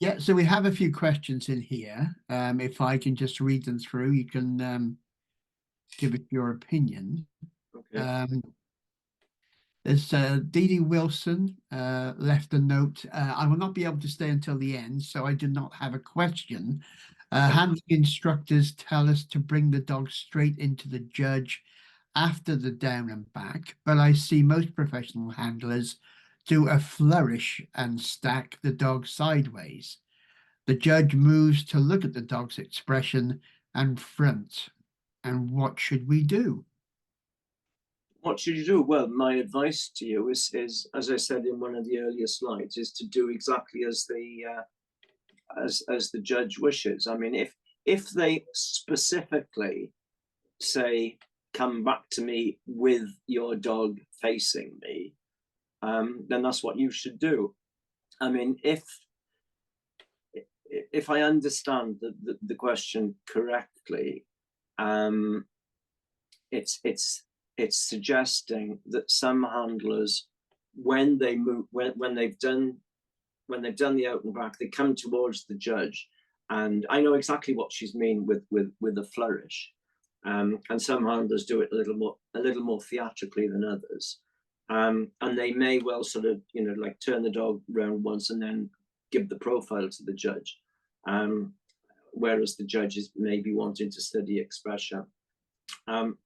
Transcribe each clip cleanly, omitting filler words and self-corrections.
Yeah, so we have a few questions in here. If I can just read them through, you can give it your opinion. Okay. Um, there's Dee Dee Wilson left a note. I will not be able to stay until the end, so I do not have a question. Okay. Handling instructors tell us to bring the dog straight into the judge after the down and back, but I see most professional handlers do a flourish and stack the dog sideways. The judge moves to look at the dog's expression and front. And what should we do? What should you do? Well, my advice to you is as I said in one of the earlier slides, is to do exactly as the judge wishes. I mean, if they specifically say, "Come back to me with your dog facing me," then that's what you should do. I mean, if I understand the question correctly, um, it's it's suggesting that some handlers, when they move, when they've done the out and back, they come towards the judge, and I know exactly what she's mean with a flourish. And some handlers do it a little more theatrically than others, and they may well sort of like turn the dog around once and then give the profile to the judge, um, whereas the judge is maybe wanting to study expression. Um,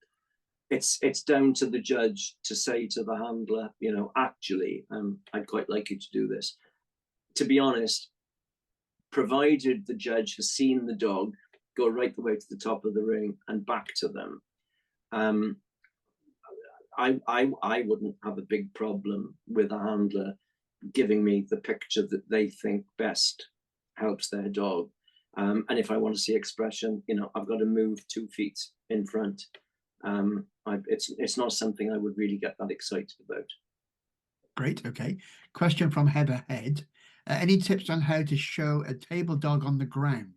it's down to the judge to say to the handler, actually, I'd quite like you to do this. To be honest, provided the judge has seen the dog go right the way to the top of the ring and back to them, um, I wouldn't have a big problem with a handler giving me the picture that they think best helps their dog. And if I want to see expression, I've got to move 2 feet in front. It's not something I would really get that excited about. Great. Okay. Question from Heather Head. Any tips on how to show a table dog on the ground?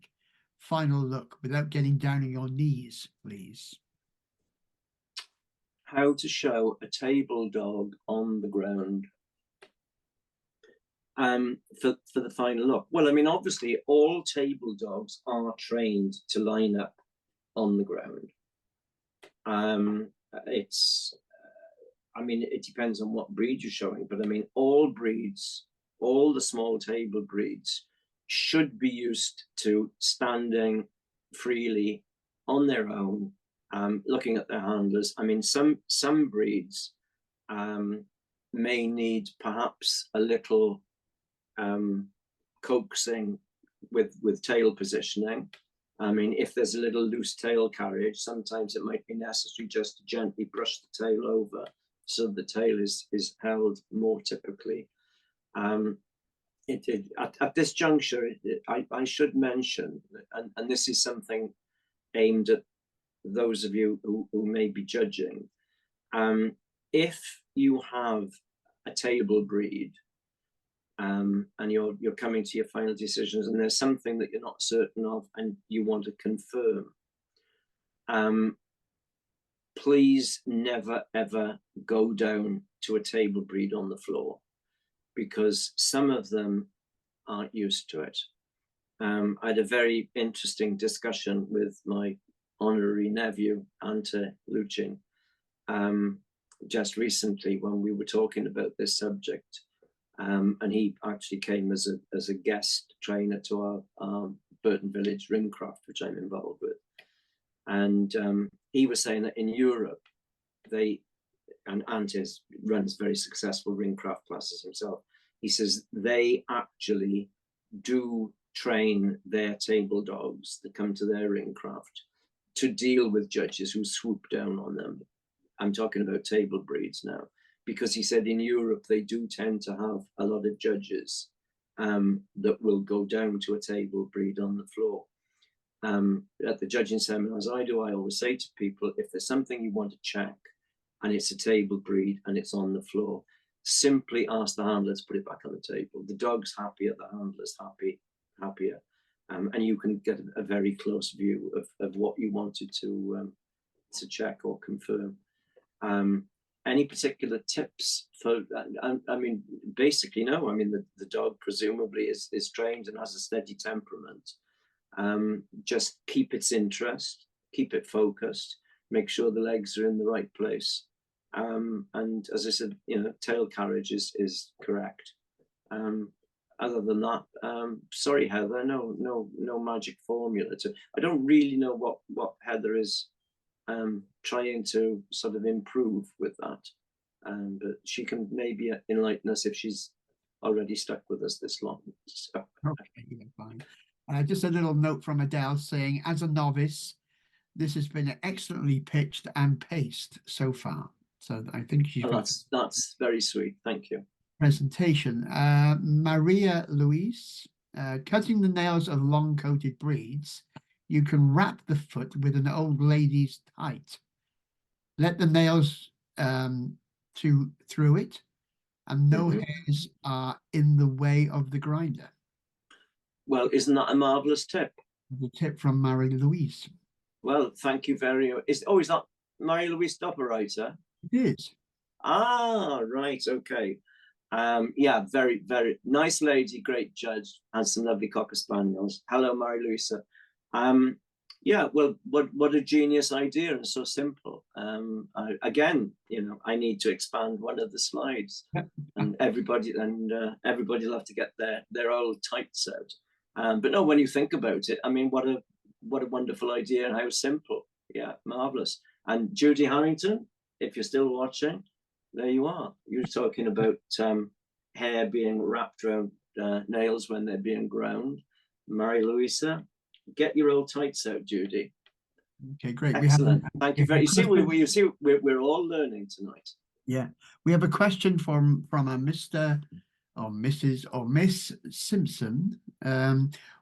Final look without getting down on your knees, please. How to show a table dog on the ground, for the final look. Well, I mean, obviously, all table dogs are trained to line up on the ground. It's, I mean, it depends on what breed you're showing, but I mean, all breeds, all the small table breeds, should be used to standing freely on their own, looking at their handlers. I mean, some breeds may need perhaps a little coaxing with tail positioning. I mean, if there's a little loose tail carriage, sometimes it might be necessary just to gently brush the tail over so the tail is held more typically. Um, at this juncture, I should mention, and this is something aimed at those of you who may be judging. If you have a table breed, and you're coming to your final decisions, and there's something that you're not certain of, and you want to confirm, um, please never ever go down to a table breed on the floor, because some of them aren't used to it. I had a very interesting discussion with my honorary nephew, Ante Luchin, just recently when we were talking about this subject. And he actually came as a guest trainer to our Burton Village Ringcraft, which I'm involved with. And he was saying that in Europe, and Antes runs very successful ringcraft classes himself. He says they actually do train their table dogs that come to their ringcraft to deal with judges who swoop down on them. I'm talking about table breeds now, because he said in Europe they do tend to have a lot of judges that will go down to a table breed on the floor. At the judging seminars I do, I always say to people, if there's something you want to check and it's a table breed and it's on the floor, simply ask the handler to put it back on the table. The dog's happier, the handler's happier, and you can get a very close view of what you wanted to check or confirm. Any particular tips for? I mean, basically, no. I mean, the dog presumably is trained and has a steady temperament. Just keep its interest, keep it focused, make sure the legs are in the right place. And as I said, tail carriage is correct. Other than that, sorry, Heather, no magic formula. I don't really know what Heather is trying to sort of improve with that. But she can maybe enlighten us if she's already stuck with us this long. So. Okay, yeah, fine. Just a little note from Adele saying, as a novice, this has been excellently pitched and paced so far. So I think she's got that's very sweet. Thank you. Presentation. Maria Louise, cutting the nails of long-coated breeds, you can wrap the foot with an old lady's tight. Let the nails through it, and no hairs are in the way of the grinder. Well, isn't that a marvelous tip? The tip from Marie Louise. Well, thank you very much. Is that Marie Louise Doppelreiter? It is. Ah, right. Okay. Yeah, very, very nice lady, great judge, and some lovely Cocker Spaniels. Hello, Marie Louisa. Yeah, well, what a genius idea, and so simple. Again, I need to expand one of the slides, and everybody will have to get their old tights out. But no, when you think about it, I mean, what a wonderful idea, and how simple. Yeah, marvelous. And Judy Harrington, if you're still watching, there you are. You're talking about hair being wrapped around nails when they're being ground. Marie Louisa, get your old tights out, Judy. Okay, great. Excellent. Thank you very much. You see, we're all learning tonight. Yeah, we have a question from a Mr. or Mrs. or Miss Simpson.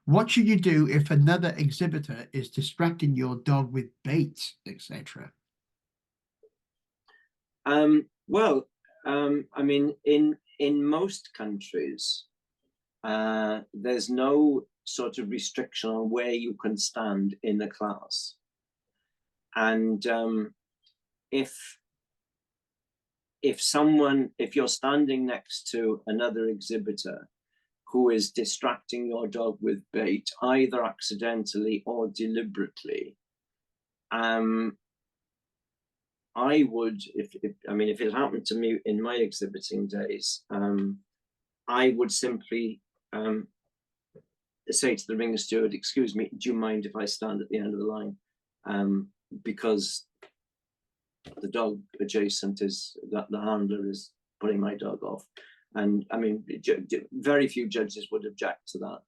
What should you do if another exhibitor is distracting your dog with bait, etc.? Well, I mean, in most countries, there's no sort of restriction on where you can stand in a class. And if you're standing next to another exhibitor who is distracting your dog with bait, either accidentally or deliberately, I would, if it happened to me in my exhibiting days, I would simply say to the ring steward, "Excuse me, do you mind if I stand at the end of the line?" Because the dog adjacent is that the handler is putting my dog off, and I mean, very few judges would object to that.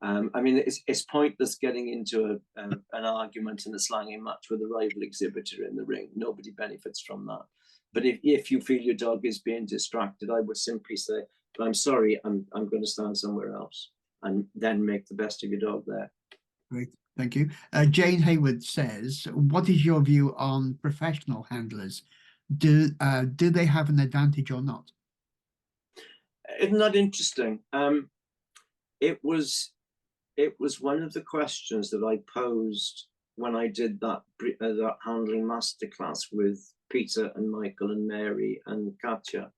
I mean, it's pointless getting into an argument in a slanging match with a rival exhibitor in the ring. Nobody benefits from that. But if you feel your dog is being distracted, I would simply say, "I'm sorry, I'm going to stand somewhere else," and then make the best of your dog there. Great, thank you. Jane Hayward says, "What is your view on professional handlers? Do they have an advantage or not?" Isn't that interesting? It was one of the questions that I posed when I did that handling masterclass with Peter and Michael and Mary and Katja.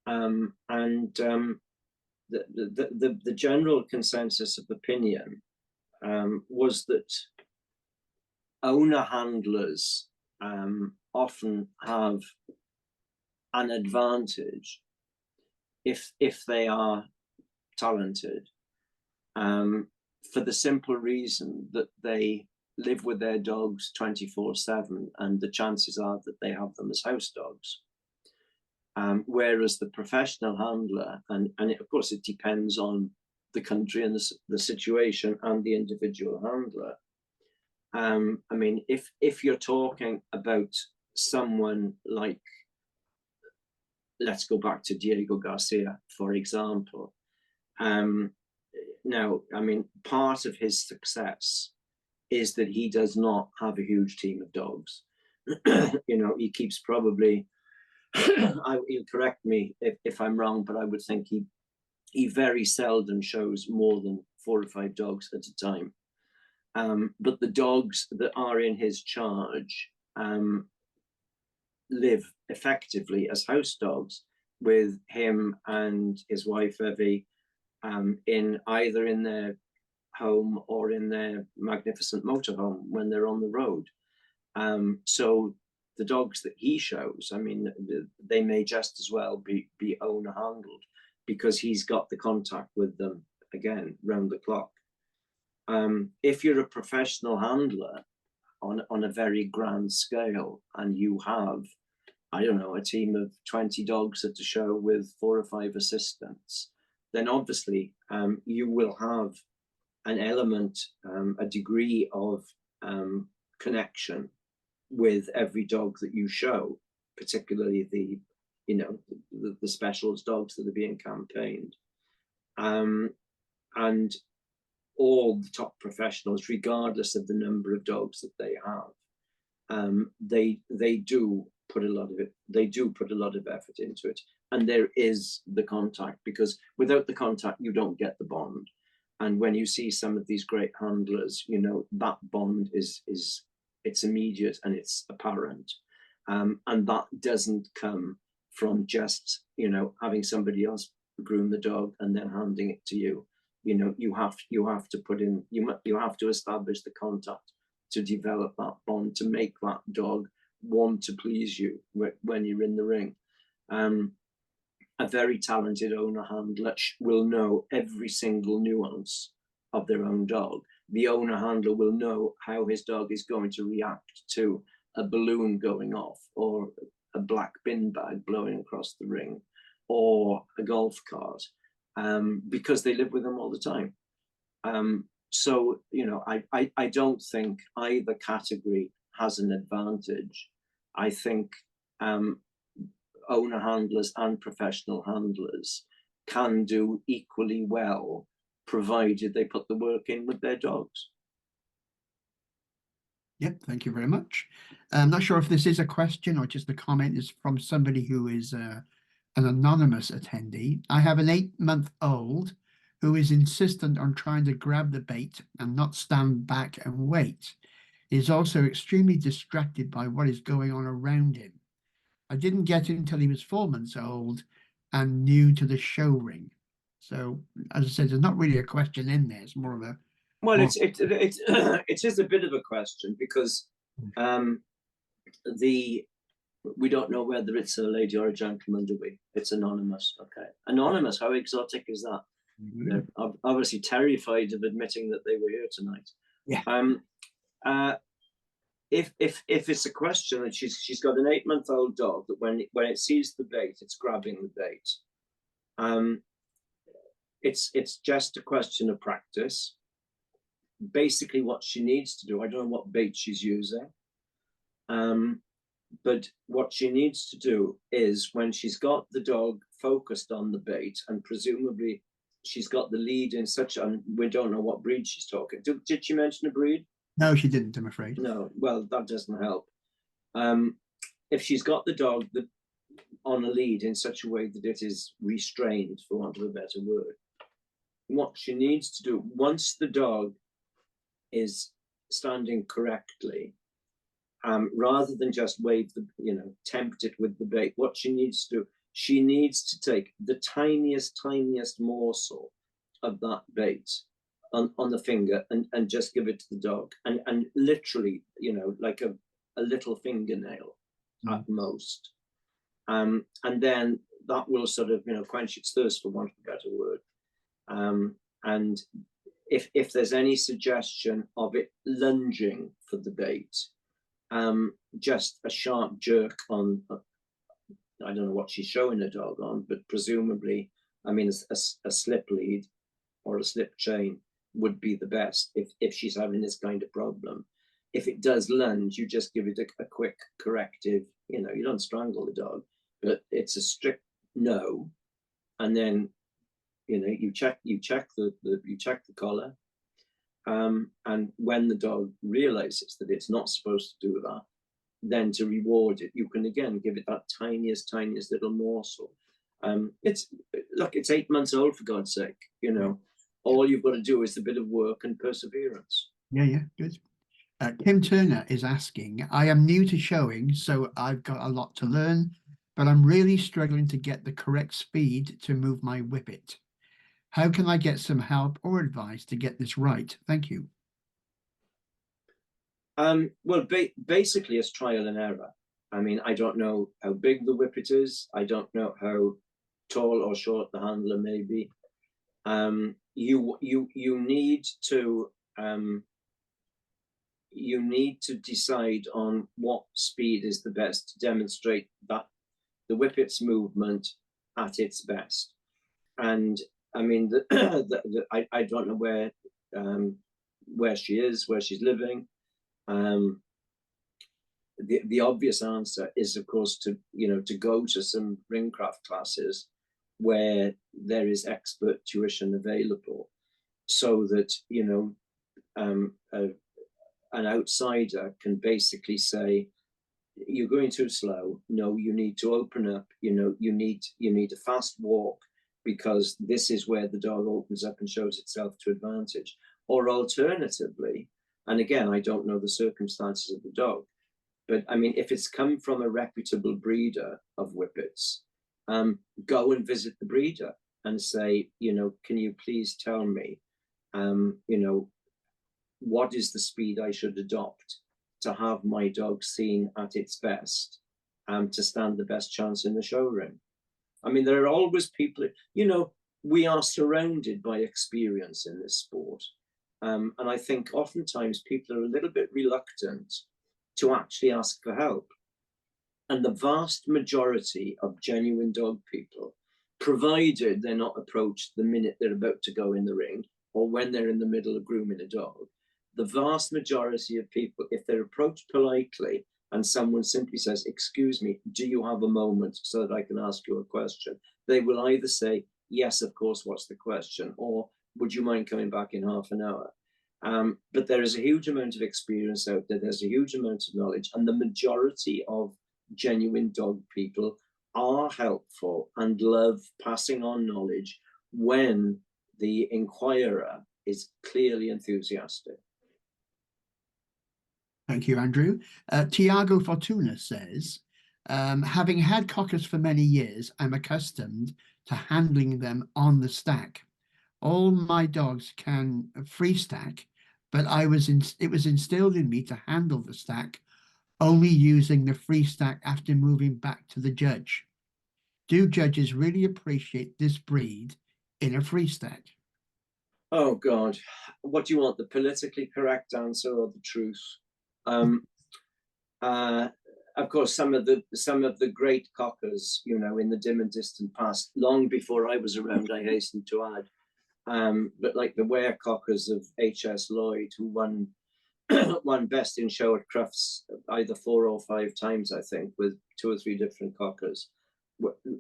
The general consensus of opinion was that owner handlers often have an advantage if they are talented, for the simple reason that they live with their dogs 24/7, and the chances are that they have them as house dogs. Whereas the professional handler, of course it depends on the country and the situation and the individual handler. I mean, if you're talking about someone like, let's go back to Diego Garcia, for example. Now, I mean, part of his success is that he does not have a huge team of dogs. He keeps probably, he'll correct me if I'm wrong, but I would think he very seldom shows more than 4 or 5 dogs at a time. But the dogs that are in his charge live effectively as house dogs, with him and his wife Evie, in either in their home or in their magnificent motorhome when they're on the road. So the dogs that he shows, I mean, they may just as well be owner handled, because he's got the contact with them again round the clock. If you're a professional handler on a very grand scale, and you have, I don't know, a team of 20 dogs at the show with 4 or 5 assistants, then obviously you will have an element, a degree of connection with every dog that you show, particularly the, you know, the specials dogs that are being campaigned. And all the top professionals, regardless of the number of dogs that they have, they do put a lot of it, they do put a lot of effort into it. And there is the contact, because without the contact, you don't get the bond. And when you see some of these great handlers, you know, that bond is it's immediate and it's apparent. And that doesn't come from just, you know, having somebody else groom the dog and then handing it to you. You know, you have to put in, you have to establish the contact to develop that bond, to make that dog want to please you when you're in the ring. A very talented owner handler will know every single nuance of their own dog. The owner handler will know how his dog is going to react to a balloon going off, or a black bin bag blowing across the ring, or a golf cart, because they live with them all the time. So, you know, I don't think either category has an advantage. I think owner handlers and professional handlers can do equally well, provided they put the work in with their dogs. Yep, thank you very much. I'm not sure if this is a question or just a comment. Is from somebody who is an anonymous attendee. I have an 8-month-old who is insistent on trying to grab the bait and not stand back and wait. He is also extremely distracted by what is going on around him. I didn't get him until he was 4 months old and new to the show ring. So, as I said, there's not really a question in there. It's more of a... Well, it is a bit of a question, because we don't know whether it's a lady or a gentleman, do we? It's anonymous. Okay. Anonymous, how exotic is that? They're obviously terrified of admitting that they were here tonight. Yeah. If it's a question that she's got an 8-month-old dog that when it sees the bait, it's grabbing the bait. It's just a question of practice. Basically, what she needs to do, I don't know what bait she's using, but what she needs to do is, when she's got the dog focused on the bait, and presumably she's got the lead in such a, we don't know what breed she's talking. Did she mention a breed? No, she didn't, I'm afraid. No, well, that doesn't help. If she's got the dog on a lead in such a way that it is restrained, for want of a better word, what she needs to do, once the dog is standing correctly, rather than just wave the, you know, tempt it with the bait, what she needs to do, she needs to take the tiniest morsel of that bait on the finger and just give it to the dog, and literally, you know, like a little fingernail at most, and then that will sort of, you know, quench its thirst, for want of a better word. And if there's any suggestion of it lunging for the bait, just a sharp jerk on, I don't know what she's showing the dog on, but presumably, I mean, a slip lead or a slip chain would be the best if she's having this kind of problem. If it does lunge, you just give it a quick corrective, you know, you don't strangle the dog, but it's a strict no. And then, you know, you check the collar, and when the dog realizes that it's not supposed to do that, then to reward it, you can again give it that tiniest little morsel. It's 8 months old, for God's sake, you know. All you've got to do is a bit of work and perseverance. Yeah, good. Kim Turner is asking, I am new to showing, so I've got a lot to learn. but I'm really struggling to get the correct speed to move my whippet. How can I get some help or advice to get this right? Thank you. Well, basically, it's trial and error. I mean, I don't know how big the whippet is. I don't know how tall or short the handler may be. You need to decide on what speed is the best to demonstrate that the whippet's movement at its best. And I mean, I don't know where she is, where she's living. The obvious answer is, of course, to go to some ringcraft classes where there is expert tuition available, so that an outsider can basically say, you're going too slow. No, you need to open up. You need a fast walk, because this is where the dog opens up and shows itself to advantage. Or alternatively, and again, I don't know the circumstances of the dog, but I mean, if it's come from a reputable breeder of whippets, go and visit the breeder and say, can you please tell me, what is the speed I should adopt to have my dog seen at its best, to stand the best chance in the show ring. I mean, there are always people, we are surrounded by experience in this sport. And I think oftentimes people are a little bit reluctant to actually ask for help. And the vast majority of genuine dog people, provided they're not approached the minute they're about to go in the ring or when they're in the middle of grooming a dog, the vast majority of people, if they're approached politely and someone simply says, excuse me, do you have a moment so that I can ask you a question? They will either say, yes, of course, what's the question? Or would you mind coming back in half an hour? But there is a huge amount of experience out there. There's a huge amount of knowledge, and the majority of genuine dog people are helpful and love passing on knowledge when the inquirer is clearly enthusiastic. Thank you, Andrew. Tiago Fortuna says, having had cockers for many years, I'm accustomed to handling them on the stack. All my dogs can free stack, but it was instilled in me to handle the stack, only using the free stack after moving back to the judge. Do judges really appreciate this breed in a free stack? Oh God, what do you want, the politically correct answer or the truth? Of course, some of the great cockers, in the dim and distant past, long before I was around, I hasten to add, but like the Ware cockers of H.S. Lloyd, who won won best in show at Crufts either 4 or 5 times, I think, with 2 or 3 different cockers,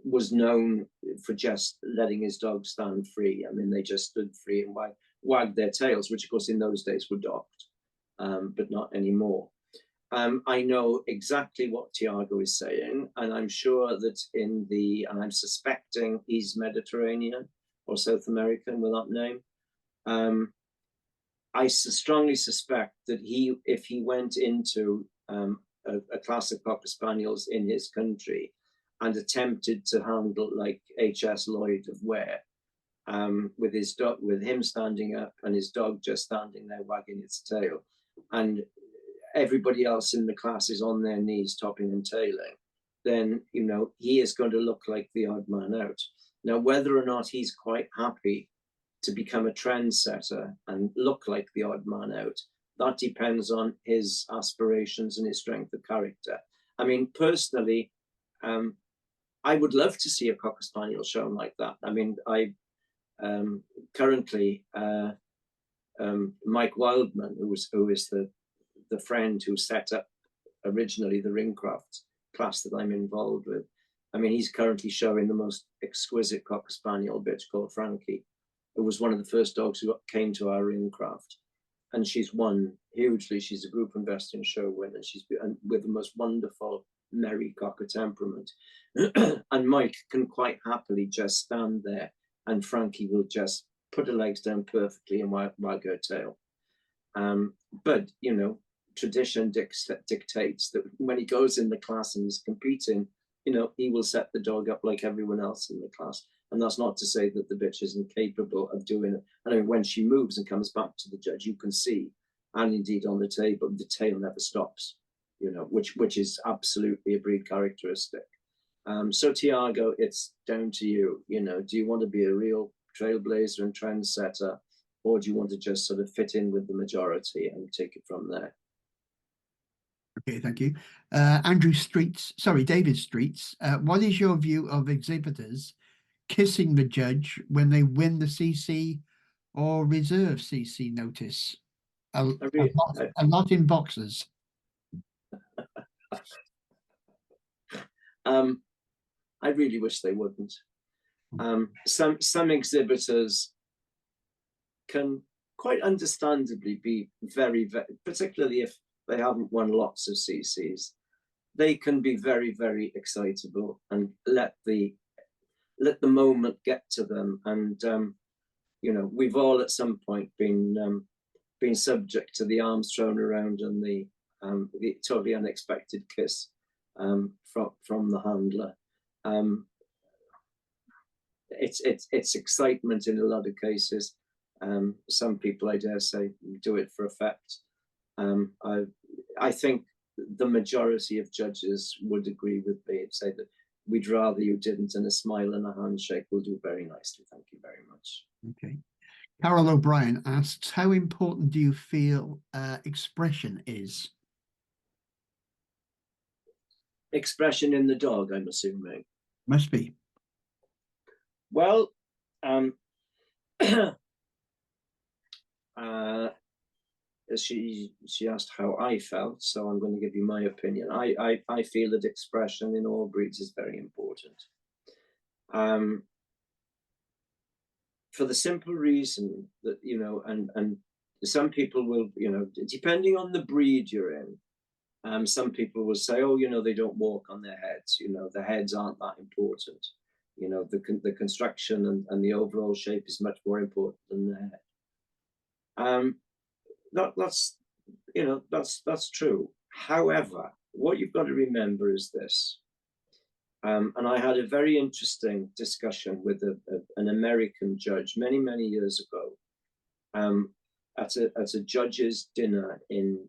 was known for just letting his dog stand free. I mean, they just stood free and wagged their tails, which of course in those days were docked, but not anymore. I know exactly what Tiago is saying, and I'm sure that and I'm suspecting he's Mediterranean or South American with that name. I strongly suspect that if he went into a class of Cocker Spaniels in his country and attempted to handle like H.S. Lloyd of Ware, with his dog, with him standing up and his dog just standing there wagging its tail, and everybody else in the class is on their knees topping and tailing, then he is going to look like the odd man out. Now, whether or not he's quite happy to become a trendsetter and look like the odd man out, that depends on his aspirations and his strength of character. I mean, personally, I would love to see a Cocker Spaniel shown like that. I mean, I currently Mike Wildman, who is the friend who set up originally the Ringcraft class that I'm involved with. I mean, he's currently showing the most exquisite Cocker Spaniel bitch called Frankie, who was one of the first dogs who came to our Ringcraft, and she's won hugely. She's a group investing show winner. She's with the most wonderful, merry Cocker temperament. And Mike can quite happily just stand there, and Frankie will just put her legs down perfectly and wag her tail. But tradition dictates that when he goes in the class and he's competing you know, he will set the dog up like everyone else in the class. And that's not to say that the bitch isn't capable of doing it. And I mean, when she moves and comes back to the judge, you can see, and indeed on the table, the tail never stops, you know, which is absolutely a breed characteristic. So Tiago, it's down to you. You know, do you want to be a real trailblazer and trendsetter, or do you want to just sort of fit in with the majority and take it from there? Okay, thank you. David Streets, what is your view of exhibitors kissing the judge when they win the CC or reserve CC notice? A lot in boxers. I really wish they wouldn't. Some exhibitors can quite understandably be very, particularly if they haven't won lots of CCs, they can be very, very excitable and let the moment get to them. And you know, we've all at some point been subject to the arms thrown around and the totally unexpected kiss from the handler. It's excitement in a lot of cases. Some people, I dare say, do it for effect. I think the majority of judges would agree with me and say that we'd rather you didn't, and a smile and a handshake will do very nicely. Thank you very much. Okay. Carol O'Brien asks, how important do you feel expression is? Expression in the dog, I'm assuming. Must be. Well, she asked how I felt, so I'm going to give you my opinion. I feel that expression in all breeds is very important. For the simple reason that, you know, and some people will, you know, depending on the breed you're in, some people will say, oh, you know, they don't walk on their heads, you know, the heads aren't that important. You know, the construction and the overall shape is much more important than the head. That's, you know, that's true. However, what you've got to remember is this. And I had a very interesting discussion with an American judge many, many years ago at a judge's dinner in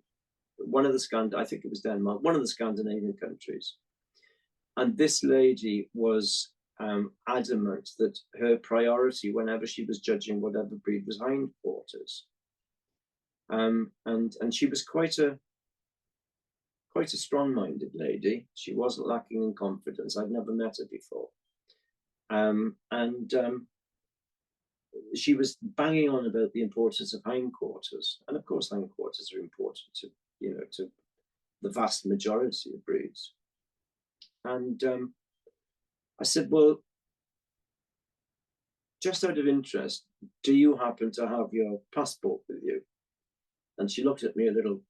one of the I think it was Denmark, one of the Scandinavian countries. And this lady was adamant that her priority whenever she was judging whatever breed was hindquarters. And she was quite a strong-minded lady. She wasn't lacking in confidence. I've never met her before. She was banging on about the importance of hindquarters. And of course, hindquarters are important to, you know, to the vast majority of breeds. And I said, well, just out of interest, do you happen to have your passport with you? And she looked at me a little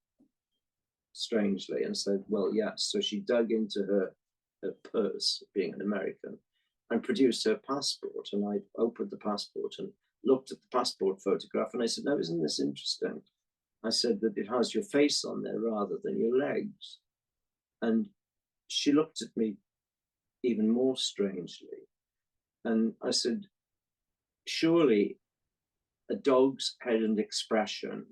strangely and said, well, yes. So she dug into her purse, being an American, and produced her passport. And I opened the passport and looked at the passport photograph. And I said, now, isn't this interesting? I said that it has your face on there rather than your legs. And she looked at me even more strangely. And I said, surely a dog's head and expression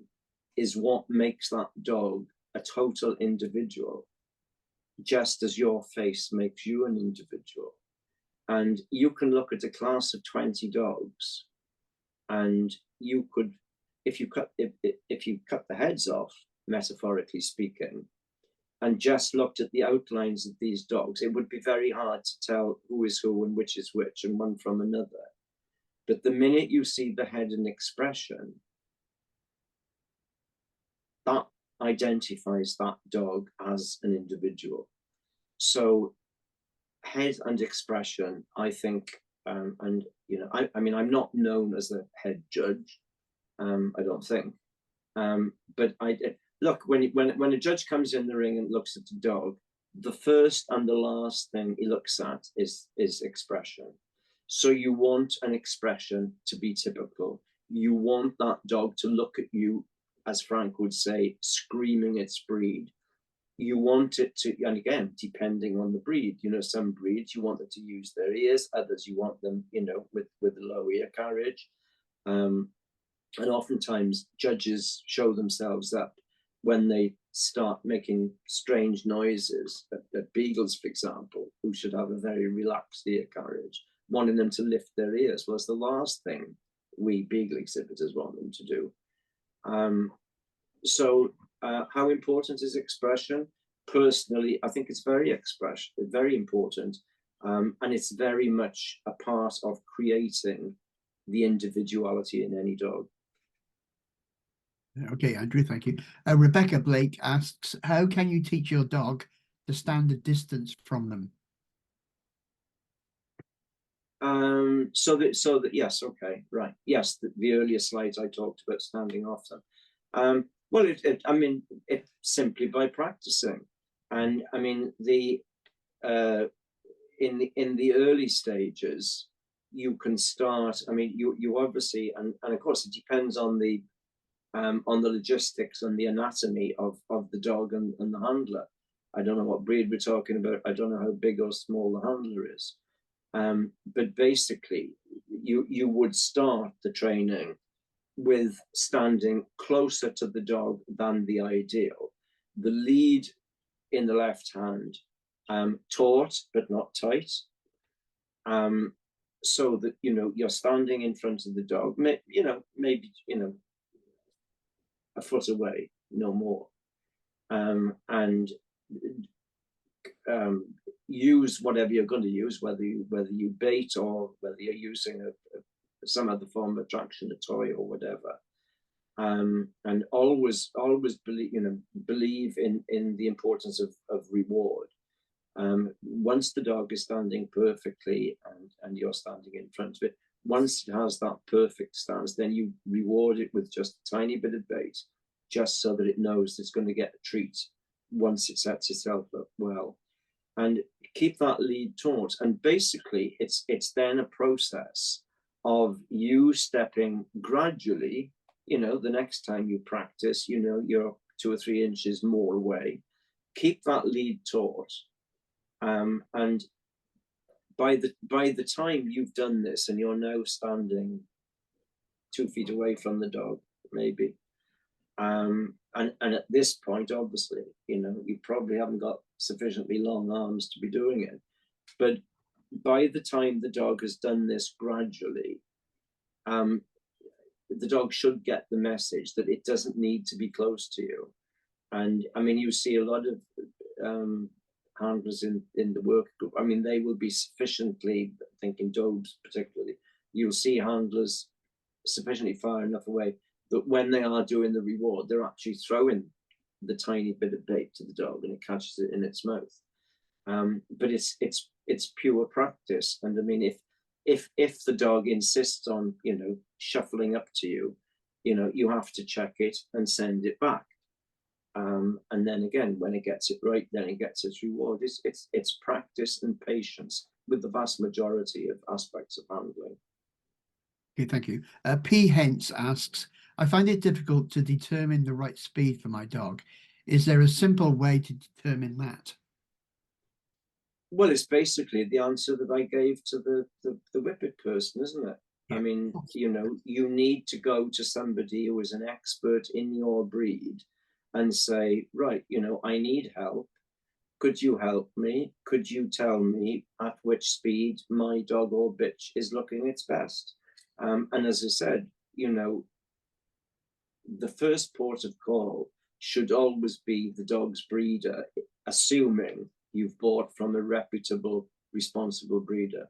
is what makes that dog a total individual, just as your face makes you an individual. And you can look at a class of 20 dogs, and you could, if you cut the heads off, metaphorically speaking, and just looked at the outlines of these dogs, it would be very hard to tell who is who and which is which and one from another. But the minute you see the head and expression, that identifies that dog as an individual. So head and expression, I think, and you know, I mean, I'm not known as a head judge, I don't think, but look, when a judge comes in the ring and looks at the dog, the first and the last thing he looks at is expression. So you want an expression to be typical. You want that dog to look at you, as Frank would say, screaming its breed. you want it to, and again, depending on the breed, you know, some breeds you want them to use their ears, others you want them, you know, with a low ear carriage. And oftentimes judges show themselves up when they start making strange noises at beagles, for example, who should have a very relaxed ear carriage, wanting them to lift their ears was the last thing we beagle exhibitors want them to do. How important is expression? Personally, I think it's very important, and it's very much a part of creating the individuality in any dog. Okay, Andrew, thank you. Rebecca Blake asks, how can you teach your dog to stand a distance from them? Yes, okay, right. Yes, the earlier slides I talked about standing off them. Well, I mean, it simply by practicing. And I mean, in the early stages, you can start, I mean, you obviously, and of course it depends on the logistics and the anatomy of the dog and the handler. I don't know what breed we're talking about. I don't know how big or small the handler is. But basically, you would start the training with standing closer to the dog than the ideal. The lead in the left hand, taut but not tight, so that, you know, you're standing in front of the dog, maybe, you know, a foot away, no more, and use whatever you're going to use, whether you bait or whether you're using some other form of attraction, a toy or whatever, and always believe in the importance of reward. Once the dog is standing perfectly and you're standing in front of it, once it has that perfect stance, then you reward it with just a tiny bit of bait, just so that it knows it's going to get a treat once it sets itself up well. And keep that lead taut. And basically, it's then a process of you stepping gradually. You know, the next time you practice, you know, you're 2 or 3 inches more away. Keep that lead taut. And by the time you've done this and you're now standing 2 feet away from the dog, maybe, and at this point, obviously, you know, you probably haven't got sufficiently long arms to be doing it. But by the time the dog has done this gradually, the dog should get the message that it doesn't need to be close to you. And I mean, you see a lot of handlers in the work group. I mean, they will be sufficiently, thinking dogs particularly, you'll see handlers sufficiently far enough away that when they are doing the reward, they're actually throwing the tiny bit of bait to the dog and it catches it in its mouth. But it's pure practice. And I mean, if the dog insists on, you know, shuffling up to you, you know, you have to check it and send it back. And then again, when it gets it right, then it gets its reward. It's practice and patience with the vast majority of aspects of handling. Okay, thank you. P. Hence asks, I find it difficult to determine the right speed for my dog. Is there a simple way to determine that? Well, it's basically the answer that I gave to the whippet person, isn't it? Yeah. I mean, you know, you need to go to somebody who is an expert in your breed and say, right, you know, I need help. Could you help me? Could you tell me at which speed my dog or bitch is looking its best? And as I said, you know, the first port of call should always be the dog's breeder, assuming you've bought from a reputable, responsible breeder.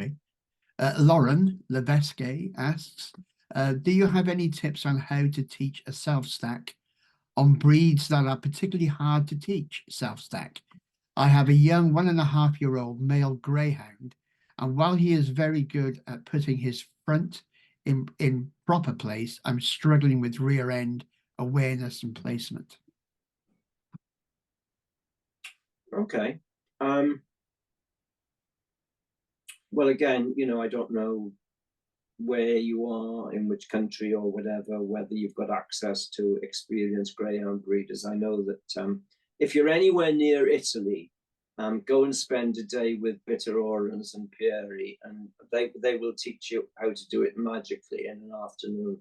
Okay. Lauren Levesque asks, do you have any tips on how to teach a self-stack on breeds that are particularly hard to teach self-stack? I have a young 1.5-year-old male greyhound, and while he is very good at putting his front in proper place, I'm struggling with rear end awareness and placement. Okay. Well, again, you know, I don't know where you are, in which country or whatever, whether you've got access to experienced greyhound breeders. I know that if you're anywhere near Italy, go and spend a day with Bitter Orens and Pieri, and they will teach you how to do it magically in an afternoon.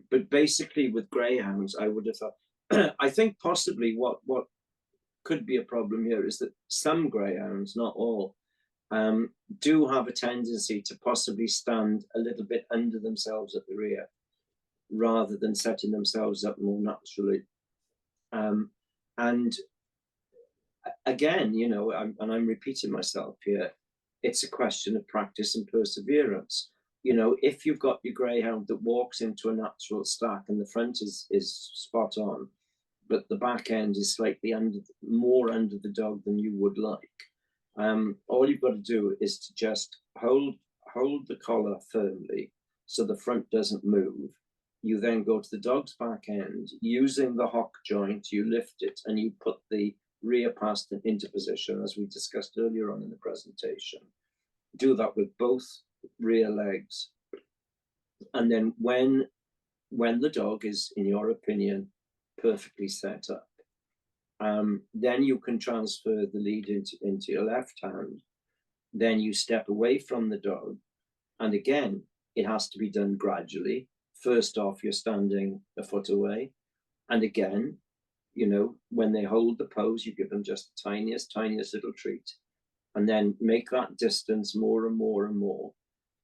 But basically with greyhounds, I would have thought, I think possibly what could be a problem here is that some greyhounds, not all, do have a tendency to possibly stand a little bit under themselves at the rear, rather than setting themselves up more naturally. And again, you know, I'm repeating myself here, it's a question of practice and perseverance. You know, if you've got your greyhound that walks into a natural stack and the front is spot on, but the back end is slightly more under the dog than you would like, all you've got to do is to just hold the collar firmly so the front doesn't move. You then go to the dog's back end, using the hock joint, you lift it and you put the rear past into position, as we discussed earlier on in the presentation. Do that with both rear legs. And then when the dog is, in your opinion, perfectly set up, then you can transfer the lead into your left hand. Then you step away from the dog. And again, it has to be done gradually. First off, you're standing a foot away. And again, you know, when they hold the pose, you give them just the tiniest little treat. And then make that distance more and more and more.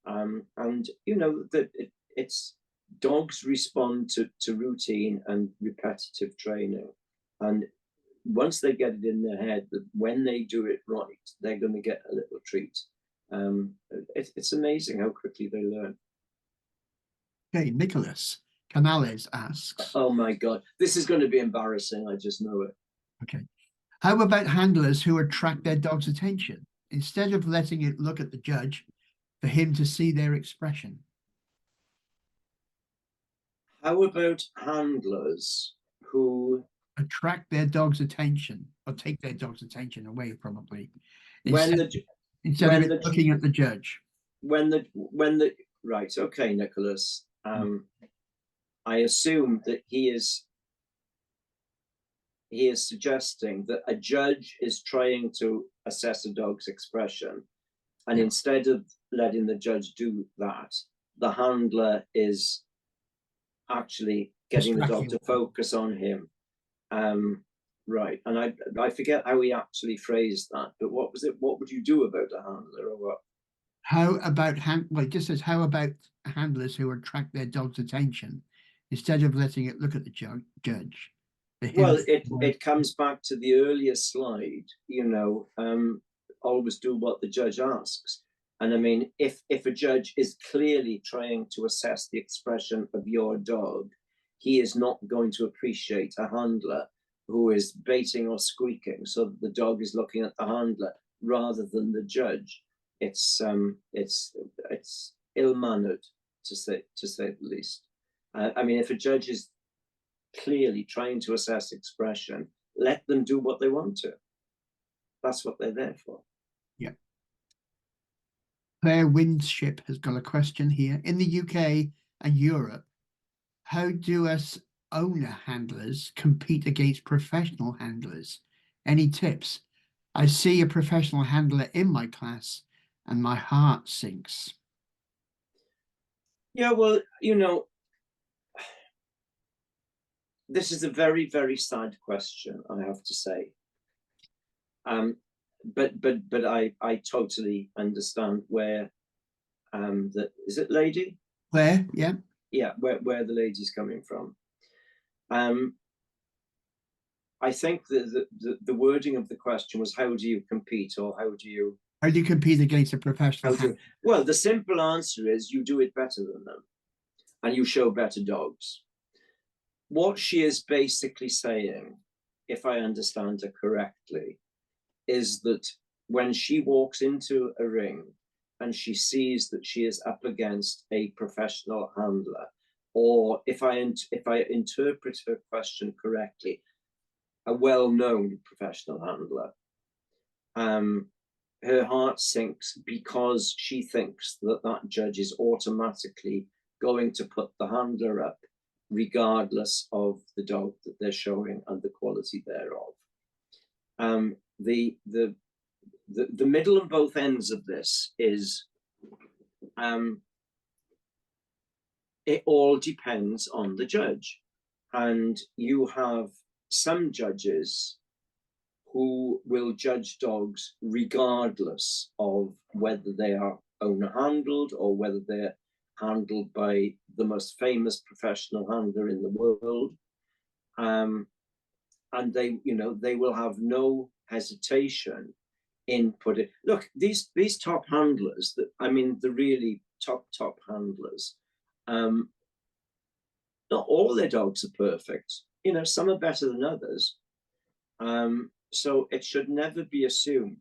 And, you know, that it's dogs respond to routine and repetitive training. And once they get it in their head that when they do it right, they're going to get a little treat. It's amazing how quickly they learn. Okay, Nicholas Canales asks. Oh my God, this is going to be embarrassing. I just know it. Okay. How about handlers who attract their dog's attention instead of letting it look at the judge for him to see their expression? How about handlers who attract their dog's attention, or take their dog's attention away, probably, instead of it looking at the judge? Right, okay, Nicholas. I assume that he is suggesting that a judge is trying to assess a dog's expression, and instead of letting the judge do that, the handler is actually getting the dog to focus on him. Right, and I forget how he actually phrased that, but what was it? What would you do about a handler, or what? How about well, it just says, how about handlers who attract their dog's attention instead of letting it look at the judge? Well, it comes back to the earlier slide, you know, always do what the judge asks. And I mean, if a judge is clearly trying to assess the expression of your dog, he is not going to appreciate a handler who is baiting or squeaking so that the dog is looking at the handler rather than the judge. It's ill-mannered, to say the least. I mean, if a judge is clearly trying to assess expression, let them do what they want to. That's what they're there for. Yeah. Claire Windship has got a question here. In the UK and Europe, how do us owner handlers compete against professional handlers? Any tips? I see a professional handler in my class and my heart sinks. Yeah, well, you know, this is a very, very sad question, I have to say. But I totally understand where is it lady? Claire, yeah. Yeah, where the lady's coming from. I think the wording of the question was, how do you compete, or how do you compete against a professional handler? Well, the simple answer is you do it better than them and you show better dogs. What she is basically saying, if I understand her correctly, is that when she walks into a ring and she sees that she is up against a professional handler, or if I interpret her question correctly, a well-known professional handler, her heart sinks because she thinks that that judge is automatically going to put the handler up, regardless of the dog that they're showing and the quality thereof. The middle and both ends of this is it all depends on the judge, and you have some judges who will judge dogs regardless of whether they are owner handled or whether they're handled by the most famous professional handler in the world. And they, you know, they will have no hesitation in putting, look, these top handlers, that I mean, the really top handlers, not all their dogs are perfect. You know, some are better than others. So it should never be assumed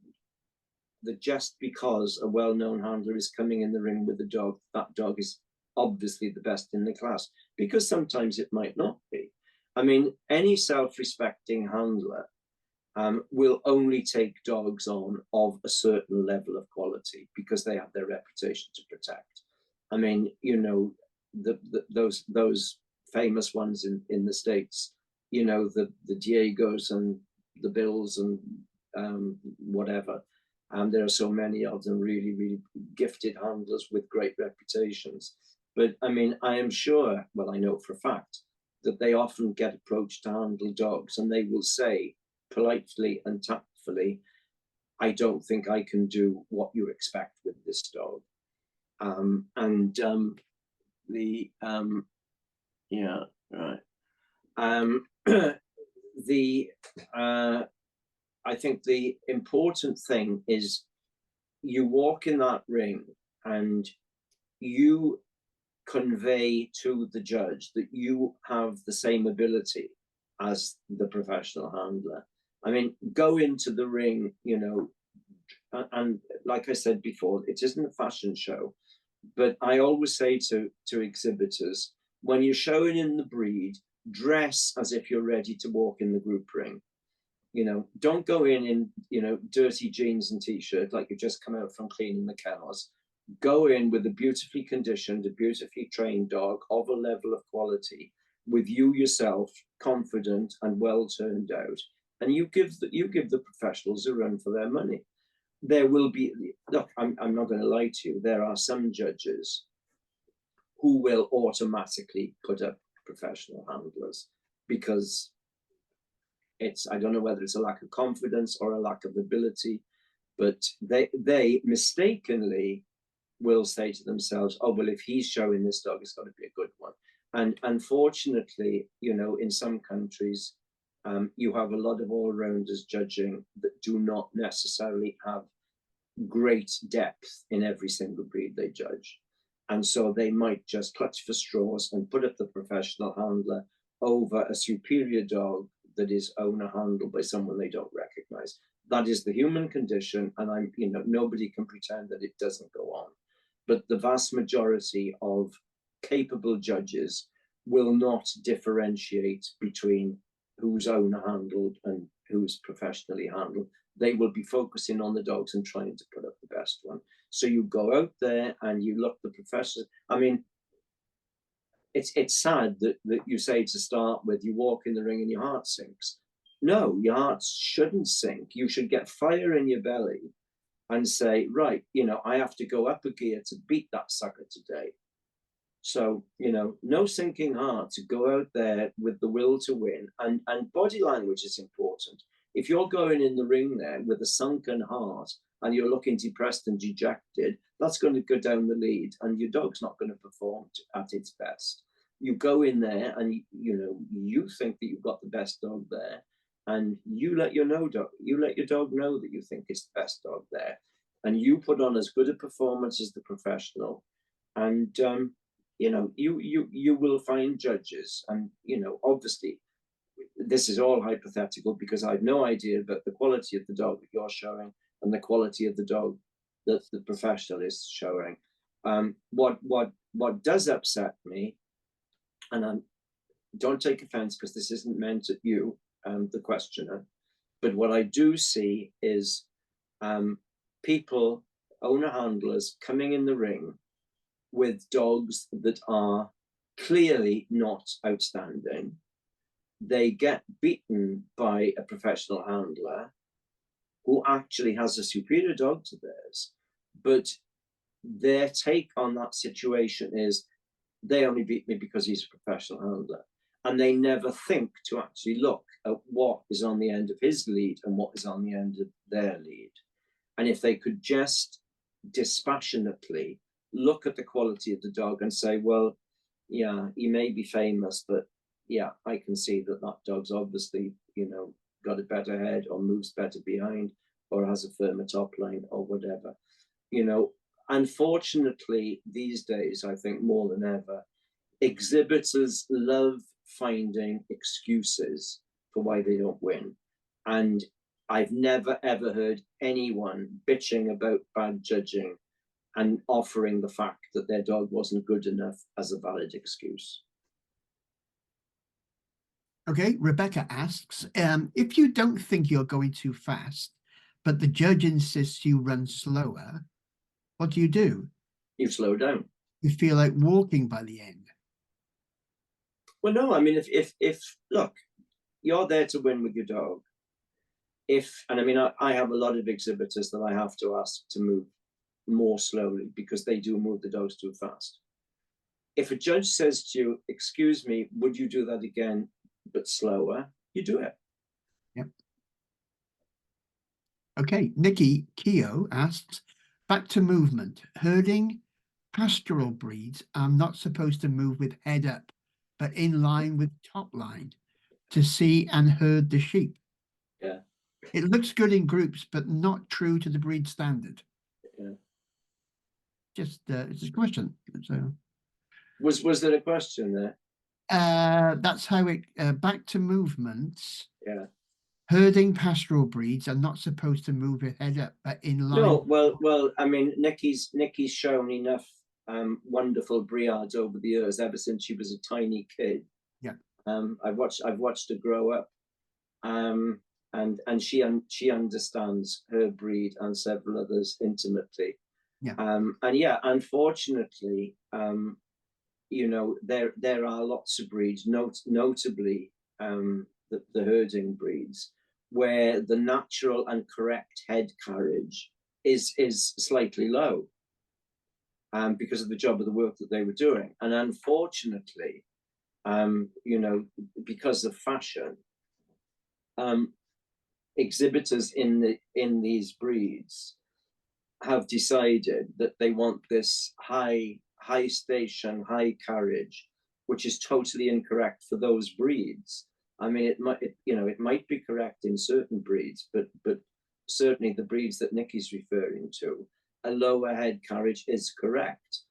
that just because a well-known handler is coming in the ring with a dog, that dog is obviously the best in the class, because sometimes it might not be. I mean, any self-respecting handler will only take dogs on of a certain level of quality because they have their reputation to protect. I mean, you know, those famous ones in the States, you know, the Diegos and the Bills and whatever. There are so many of them, really gifted handlers with great reputations. But I mean, I am sure, well, I know for a fact that they often get approached to handle dogs, and they will say politely and tactfully, I don't think I can do what you expect with this dog. Yeah, right. I think the important thing is you walk in that ring and you convey to the judge that you have the same ability as the professional handler. I mean, go into the ring, you know, and like I said before, it isn't a fashion show, but I always say to exhibitors, when you're showing in the breed, dress as if you're ready to walk in the group ring. You know, don't go in, you know, dirty jeans and t-shirt like you've just come out from cleaning the kennels. Go in with a beautifully conditioned, a beautifully trained dog of a level of quality, with you yourself confident and well turned out, and you give the professionals a run for their money. There will be, look, I'm not going to lie to you, there are some judges who will automatically put up professional handlers because it's, I don't know whether it's a lack of confidence or a lack of ability, but they mistakenly will say to themselves, oh, well, if he's showing this dog, it's got to be a good one. And unfortunately, you know, in some countries, you have a lot of all-rounders judging that do not necessarily have great depth in every single breed they judge. And so they might just clutch for straws and put up the professional handler over a superior dog that is owner handled by someone they don't recognize. That is the human condition, and you know, nobody can pretend that it doesn't go on. But the vast majority of capable judges will not differentiate between who's owner handled and who's professionally handled. They will be focusing on the dogs and trying to put up the best one. So you go out there and you look the professional. I mean, it's sad that you say to start with, you walk in the ring and your heart sinks. No, your heart shouldn't sink. You should get fire in your belly and say, right, you know, I have to go up a gear to beat that sucker today. So, you know, no sinking heart, to go out there with the will to win. And body language is important. If you're going in the ring there with a sunken heart and you're looking depressed and dejected, that's going to go down the lead and your dog's not going to perform at its best. You go in there and, you know, you think that you've got the best dog there, and you let your dog know that you think it's the best dog there, and you put on as good a performance as the professional. And you know, you will find judges, and you know, obviously this is all hypothetical because I have no idea about the quality of the dog that you're showing and the quality of the dog that the professional is showing. What does upset me, and don't take offense because this isn't meant at you, the questioner, but what I do see is people, owner handlers, coming in the ring with dogs that are clearly not outstanding. They get beaten by a professional handler who actually has a superior dog to theirs, but their take on that situation is they only beat me because he's a professional handler. And they never think to actually look at what is on the end of his lead and what is on the end of their lead. And if they could just dispassionately look at the quality of the dog and say, well, yeah, he may be famous, but yeah, I can see that that dog's obviously, you know, got a better head or moves better behind or has a firmer top line or whatever. You know, unfortunately, these days, I think more than ever, exhibitors love finding excuses for why they don't win. And I've never ever heard anyone bitching about bad judging and offering the fact that their dog wasn't good enough as a valid excuse. Okay, Rebecca asks, if you don't think you're going too fast, but the judge insists you run slower, what do? You slow down. You feel like walking by the end. Well, no, I mean, if look, you're there to win with your dog. And I mean, I have a lot of exhibitors that I have to ask to move more slowly because they do move the dogs too fast. If a judge says to you, excuse me, would you do that again, but slower, you do it. Yep. Okay, Nikki Keogh asks, back to movement. Herding pastoral breeds are not supposed to move with head up, but in line with top line to see and herd the sheep. Yeah. It looks good in groups, but not true to the breed standard. Yeah. Just it's a question. So was there a question there? That's how it back to movements. Yeah. Herding pastoral breeds are not supposed to move with head up, but in line. No, well, I mean, Nikki's shown enough wonderful briards over the years, ever since she was a tiny kid. Yeah. I've watched her grow up, and she understands her breed and several others intimately. Yeah. And yeah, unfortunately, you know, there are lots of breeds, notably the herding breeds, where the natural and correct head carriage is slightly low, because of the job of the work that they were doing. And unfortunately, you know, because of fashion, exhibitors in these breeds have decided that they want this high station, high carriage, which is totally incorrect for those breeds. I mean, it might be correct in certain breeds, but certainly the breeds that Nikki's referring to, a lower head carriage is correct.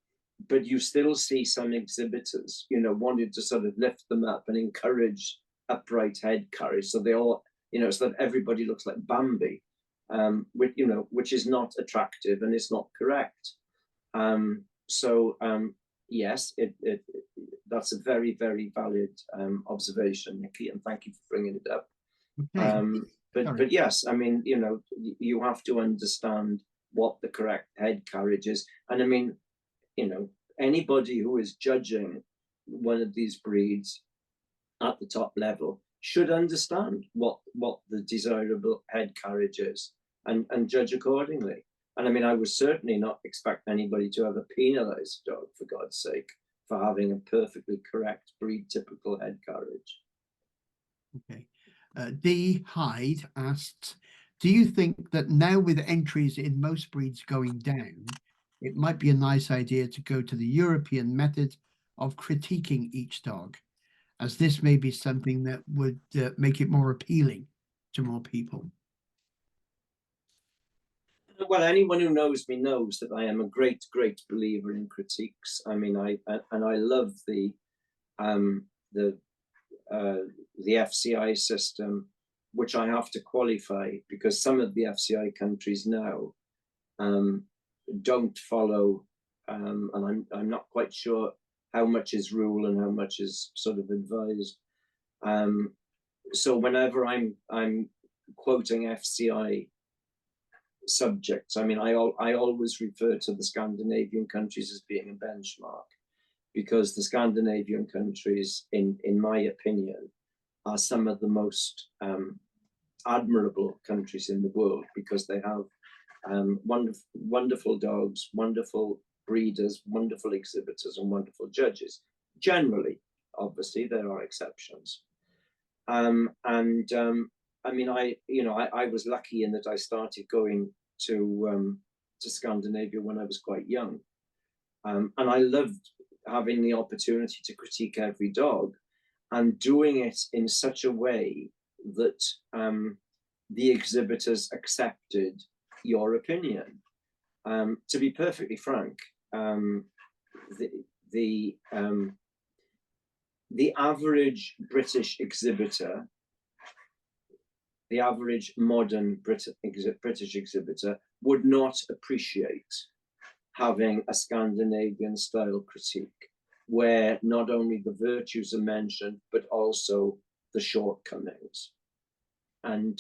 But you still see some exhibitors, you know, wanting to sort of lift them up and encourage upright head carriage, so they all, you know, so that everybody looks like Bambi, which is not attractive and it's not correct. Yes, that's a very, very valid observation, Nikki, and thank you for bringing it up. Okay. But yes, I mean, you know, you have to understand what the correct head carriage is. And I mean, you know, anybody who is judging one of these breeds at the top level should understand what the desirable head carriage is and judge accordingly. And I mean, I would certainly not expect anybody to ever penalize a dog, for God's sake, for having a perfectly correct breed typical head carriage. Okay. D. Hyde asks, do you think that now with entries in most breeds going down, it might be a nice idea to go to the European method of critiquing each dog, as this may be something that would make it more appealing to more people? Well, anyone who knows me knows that I am a great believer in critiques. I mean, I love the FCI system, which I have to qualify because some of the FCI countries now don't follow, and I'm not quite sure how much is rule and how much is sort of advised. So whenever I'm quoting FCI subjects. I mean, I always refer to the Scandinavian countries as being a benchmark, because the Scandinavian countries, in my opinion, are some of the most admirable countries in the world, because they have wonderful dogs, wonderful breeders, wonderful exhibitors, and wonderful judges. Generally, obviously, there are exceptions. I mean, I was lucky in that I started going to Scandinavia when I was quite young, and I loved having the opportunity to critique every dog, and doing it in such a way that the exhibitors accepted your opinion. To be perfectly frank, the average British exhibitor, the average modern British exhibitor, would not appreciate having a Scandinavian style critique, where not only the virtues are mentioned, but also the shortcomings. And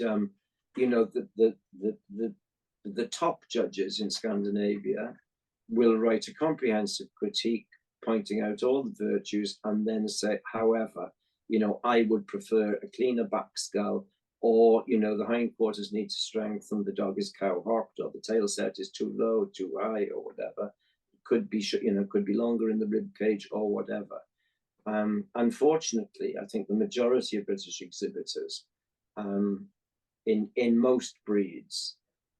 the top judges in Scandinavia will write a comprehensive critique pointing out all the virtues, and then say, however, I would prefer a cleaner back skull, or the hindquarters need to strengthen, the dog is cow-hocked, or the tail set is too low, too high, or whatever. Could be could be longer in the rib cage, or whatever. Unfortunately, I think the majority of British exhibitors, in most breeds,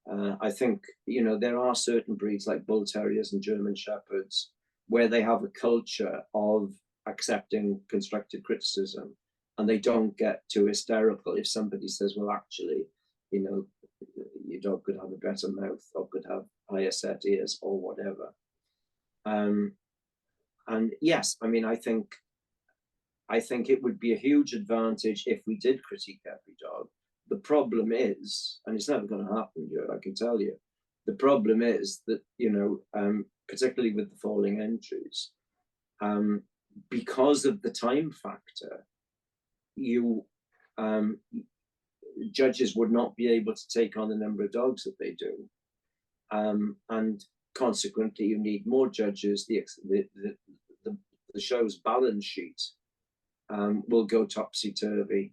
I think there are certain breeds like bull terriers and German shepherds where they have a culture of accepting constructive criticism, and they don't get too hysterical if somebody says, well, actually, your dog could have a better mouth, or could have higher set ears, or whatever. And yes, I mean, I think it would be a huge advantage if we did critique every dog. The problem is, and it's never going to happen, I can tell you, the problem is that, particularly with the falling entries, because of the time factor, judges would not be able to take on the number of dogs that they do. And consequently, you need more judges. The show's balance sheet will go topsy-turvy,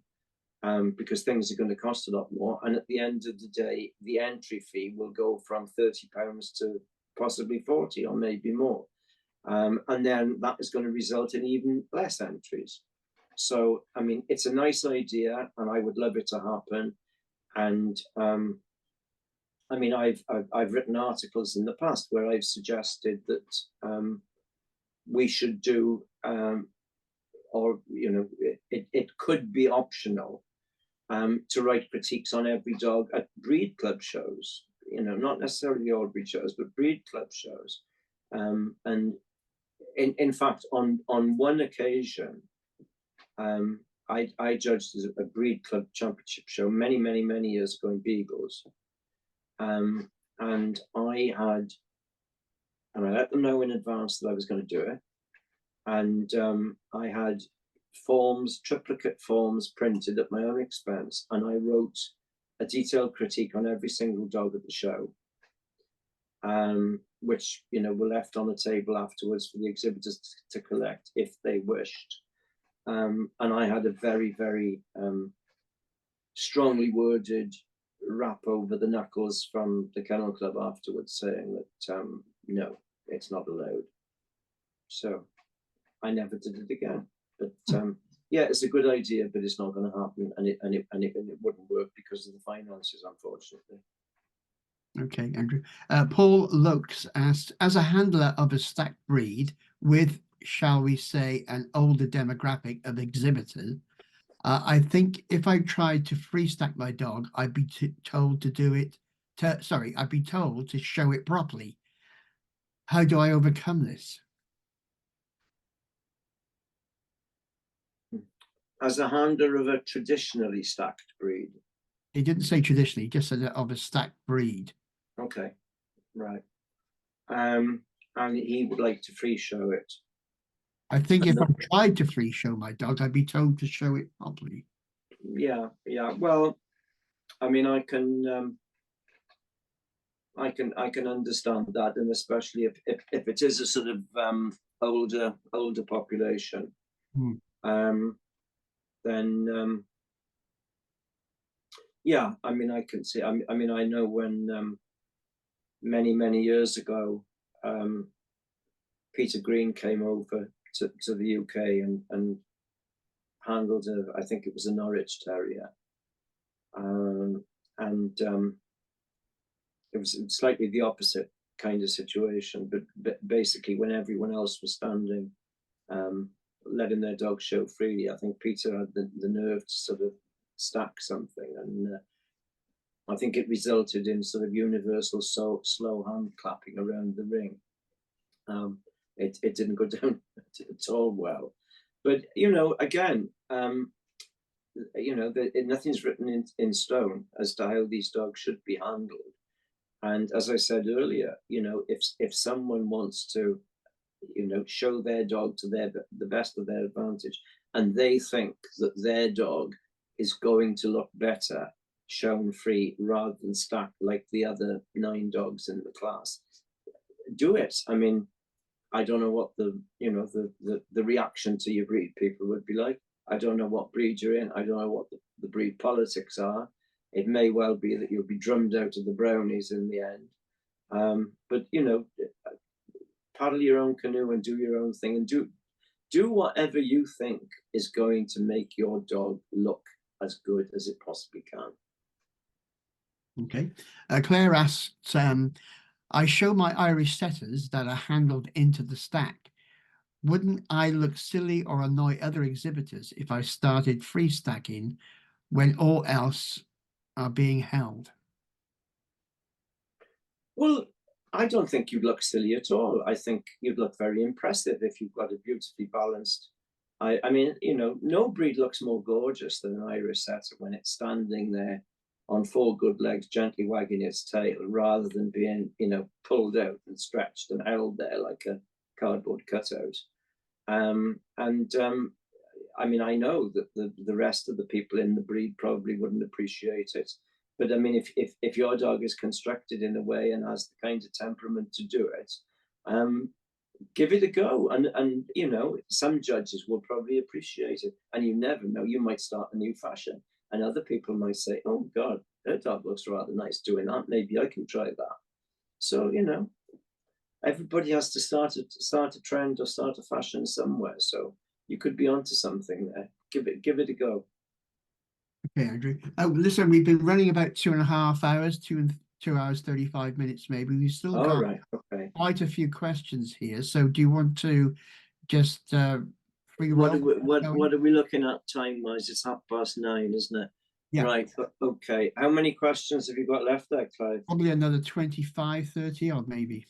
because things are going to cost a lot more. And at the end of the day, the entry fee will go from £30 to possibly 40, or maybe more. And then that is going to result in even less entries. So, I mean, it's a nice idea, and I would love it to happen. And I mean, I've written articles in the past where I've suggested that we should do, or it could be optional, to write critiques on every dog at breed club shows. Not necessarily all breed shows, but breed club shows. And in fact, on one occasion, I judged as a breed club championship show many years ago in Beagles, and I let them know in advance that I was going to do it, and I had triplicate forms printed at my own expense, and I wrote a detailed critique on every single dog at the show, which were left on the table afterwards for the exhibitors to collect if they wished. And I had a very strongly worded rap over the knuckles from the Kennel Club afterwards, saying that no, it's not allowed. So I never did it again. But yeah, it's a good idea, but it's not going to happen, and it wouldn't work because of the finances, unfortunately. Okay, Andrew. Paul Lokes asked, as a handler of a stacked breed with, shall we say, an older demographic of exhibitors, I think if I tried to free stack my dog, I'd be told to do it. I'd be told to show it properly. How do I overcome this? As a handler of a traditionally stacked breed. He didn't say traditionally, he just said of a stacked breed. Okay, right. And he would like to free show it. I think if I tried to free show my dog, I'd be told to show it properly. Yeah. Well, I mean, I can I can understand that, and especially if it is a sort of older population, Hmm. then yeah, I mean, I can see. I mean, I know when many years ago, Peter Green came over to the UK and handled I think it was a Norwich Terrier, and it was slightly the opposite kind of situation, but basically when everyone else was standing, letting their dog show freely, I think Peter had the nerve to sort of stack something, and I think it resulted in sort of universal slow hand clapping around the ring. It didn't go down at all well, but you know, again, you know, nothing's written in stone as to how these dogs should be handled. And as I said earlier, you know, if someone wants to, you know, show their dog to the best of their advantage, and they think that their dog is going to look better shown free rather than stacked like the other 9 dogs in the class, do it. I mean, I don't know what the, you know, the reaction to your breed people would be like. I don't know what breed you're in. I don't know what the breed politics are. It may well be that you'll be drummed out of the brownies in the end. But you know, paddle your own canoe and do your own thing, and do whatever you think is going to make your dog look as good as it possibly can. Okay. Claire asks, I show my Irish setters that are handled into the stack. Wouldn't I look silly or annoy other exhibitors if I started free stacking when all else are being held? Well, I don't think you'd look silly at all. I think you'd look very impressive if you've got a beautifully balanced. I mean, you know, no breed looks more gorgeous than an Irish setter when it's standing there on 4 good legs, gently wagging its tail, rather than being, you know, pulled out and stretched and held there like a cardboard cutout. I mean, I know that the rest of the people in the breed probably wouldn't appreciate it. But I mean, if your dog is constructed in a way and has the kind of temperament to do it, give it a go. And you know, some judges will probably appreciate it. And you never know, you might start a new fashion, and other people might say, "Oh God, her dog looks rather nice doing that. Maybe I can try that." So you know, everybody has to start a trend or start a fashion somewhere. So you could be onto something there. Give it a go. Okay, Andrew. Oh, listen, we've been running about 2.5 hours, 2 hours 35 minutes maybe. We've still All got right. Okay. quite a few questions here. So do you want to just free What roll? what are we looking at time wise? It's 9:30, isn't it? Yeah. Right. Okay. How many questions have you got left there, Clive? Probably another 25, 30 or maybe.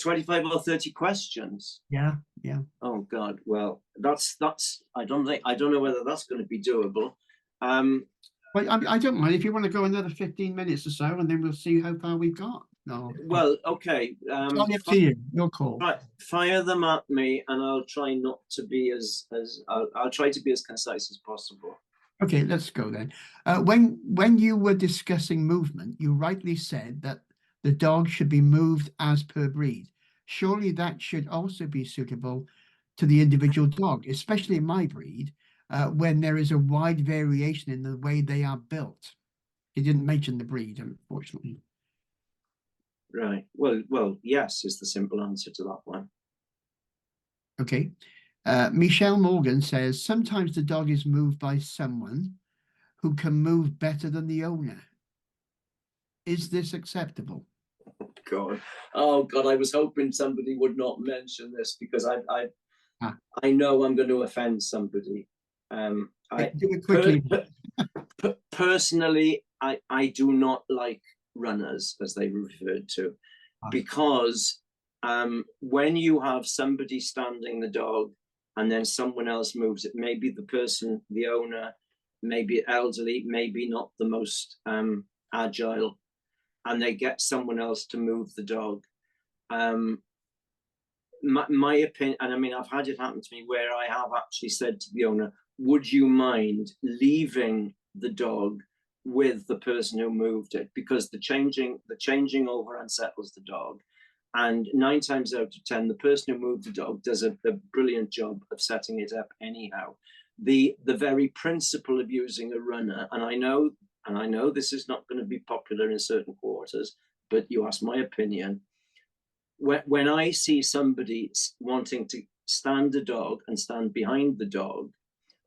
25 or 30 questions. Yeah, yeah. Oh God. Well, that's I don't know whether that's going to be doable. Well, I don't mind if you want to go another 15 minutes or so, and then we'll see how far we've got. No. Well, okay. It's up to you. Your call. Right, fire them at me, and I'll try not to be as I'll try to be as concise as possible. Okay, let's go then. When you were discussing movement, you rightly said that the dog should be moved as per breed. Surely that should also be suitable to the individual dog, especially in my breed, when there is a wide variation in the way they are built. He didn't mention the breed, unfortunately. Right. Well, yes is the simple answer to that one. Okay. Michelle Morgan says, sometimes the dog is moved by someone who can move better than the owner. Is this acceptable? God. Oh God, I was hoping somebody would not mention this because I know I'm going to offend somebody. Do it quickly. Personally, I do not like runners, as they referred to, because when you have somebody standing the dog and then someone else moves it, maybe the person, the owner, maybe elderly, maybe not the most agile, and they get someone else to move the dog. My opinion, and I mean, I've had it happen to me where I have actually said to the owner, would you mind leaving the dog with the person who moved it, because the changing over unsettles the dog. And 9 times out of 10, the person who moved the dog does a brilliant job of setting it up anyhow. The very principle of using a runner, and I know this is not going to be popular in certain quarters, but you ask my opinion. When I see somebody wanting to stand the dog and stand behind the dog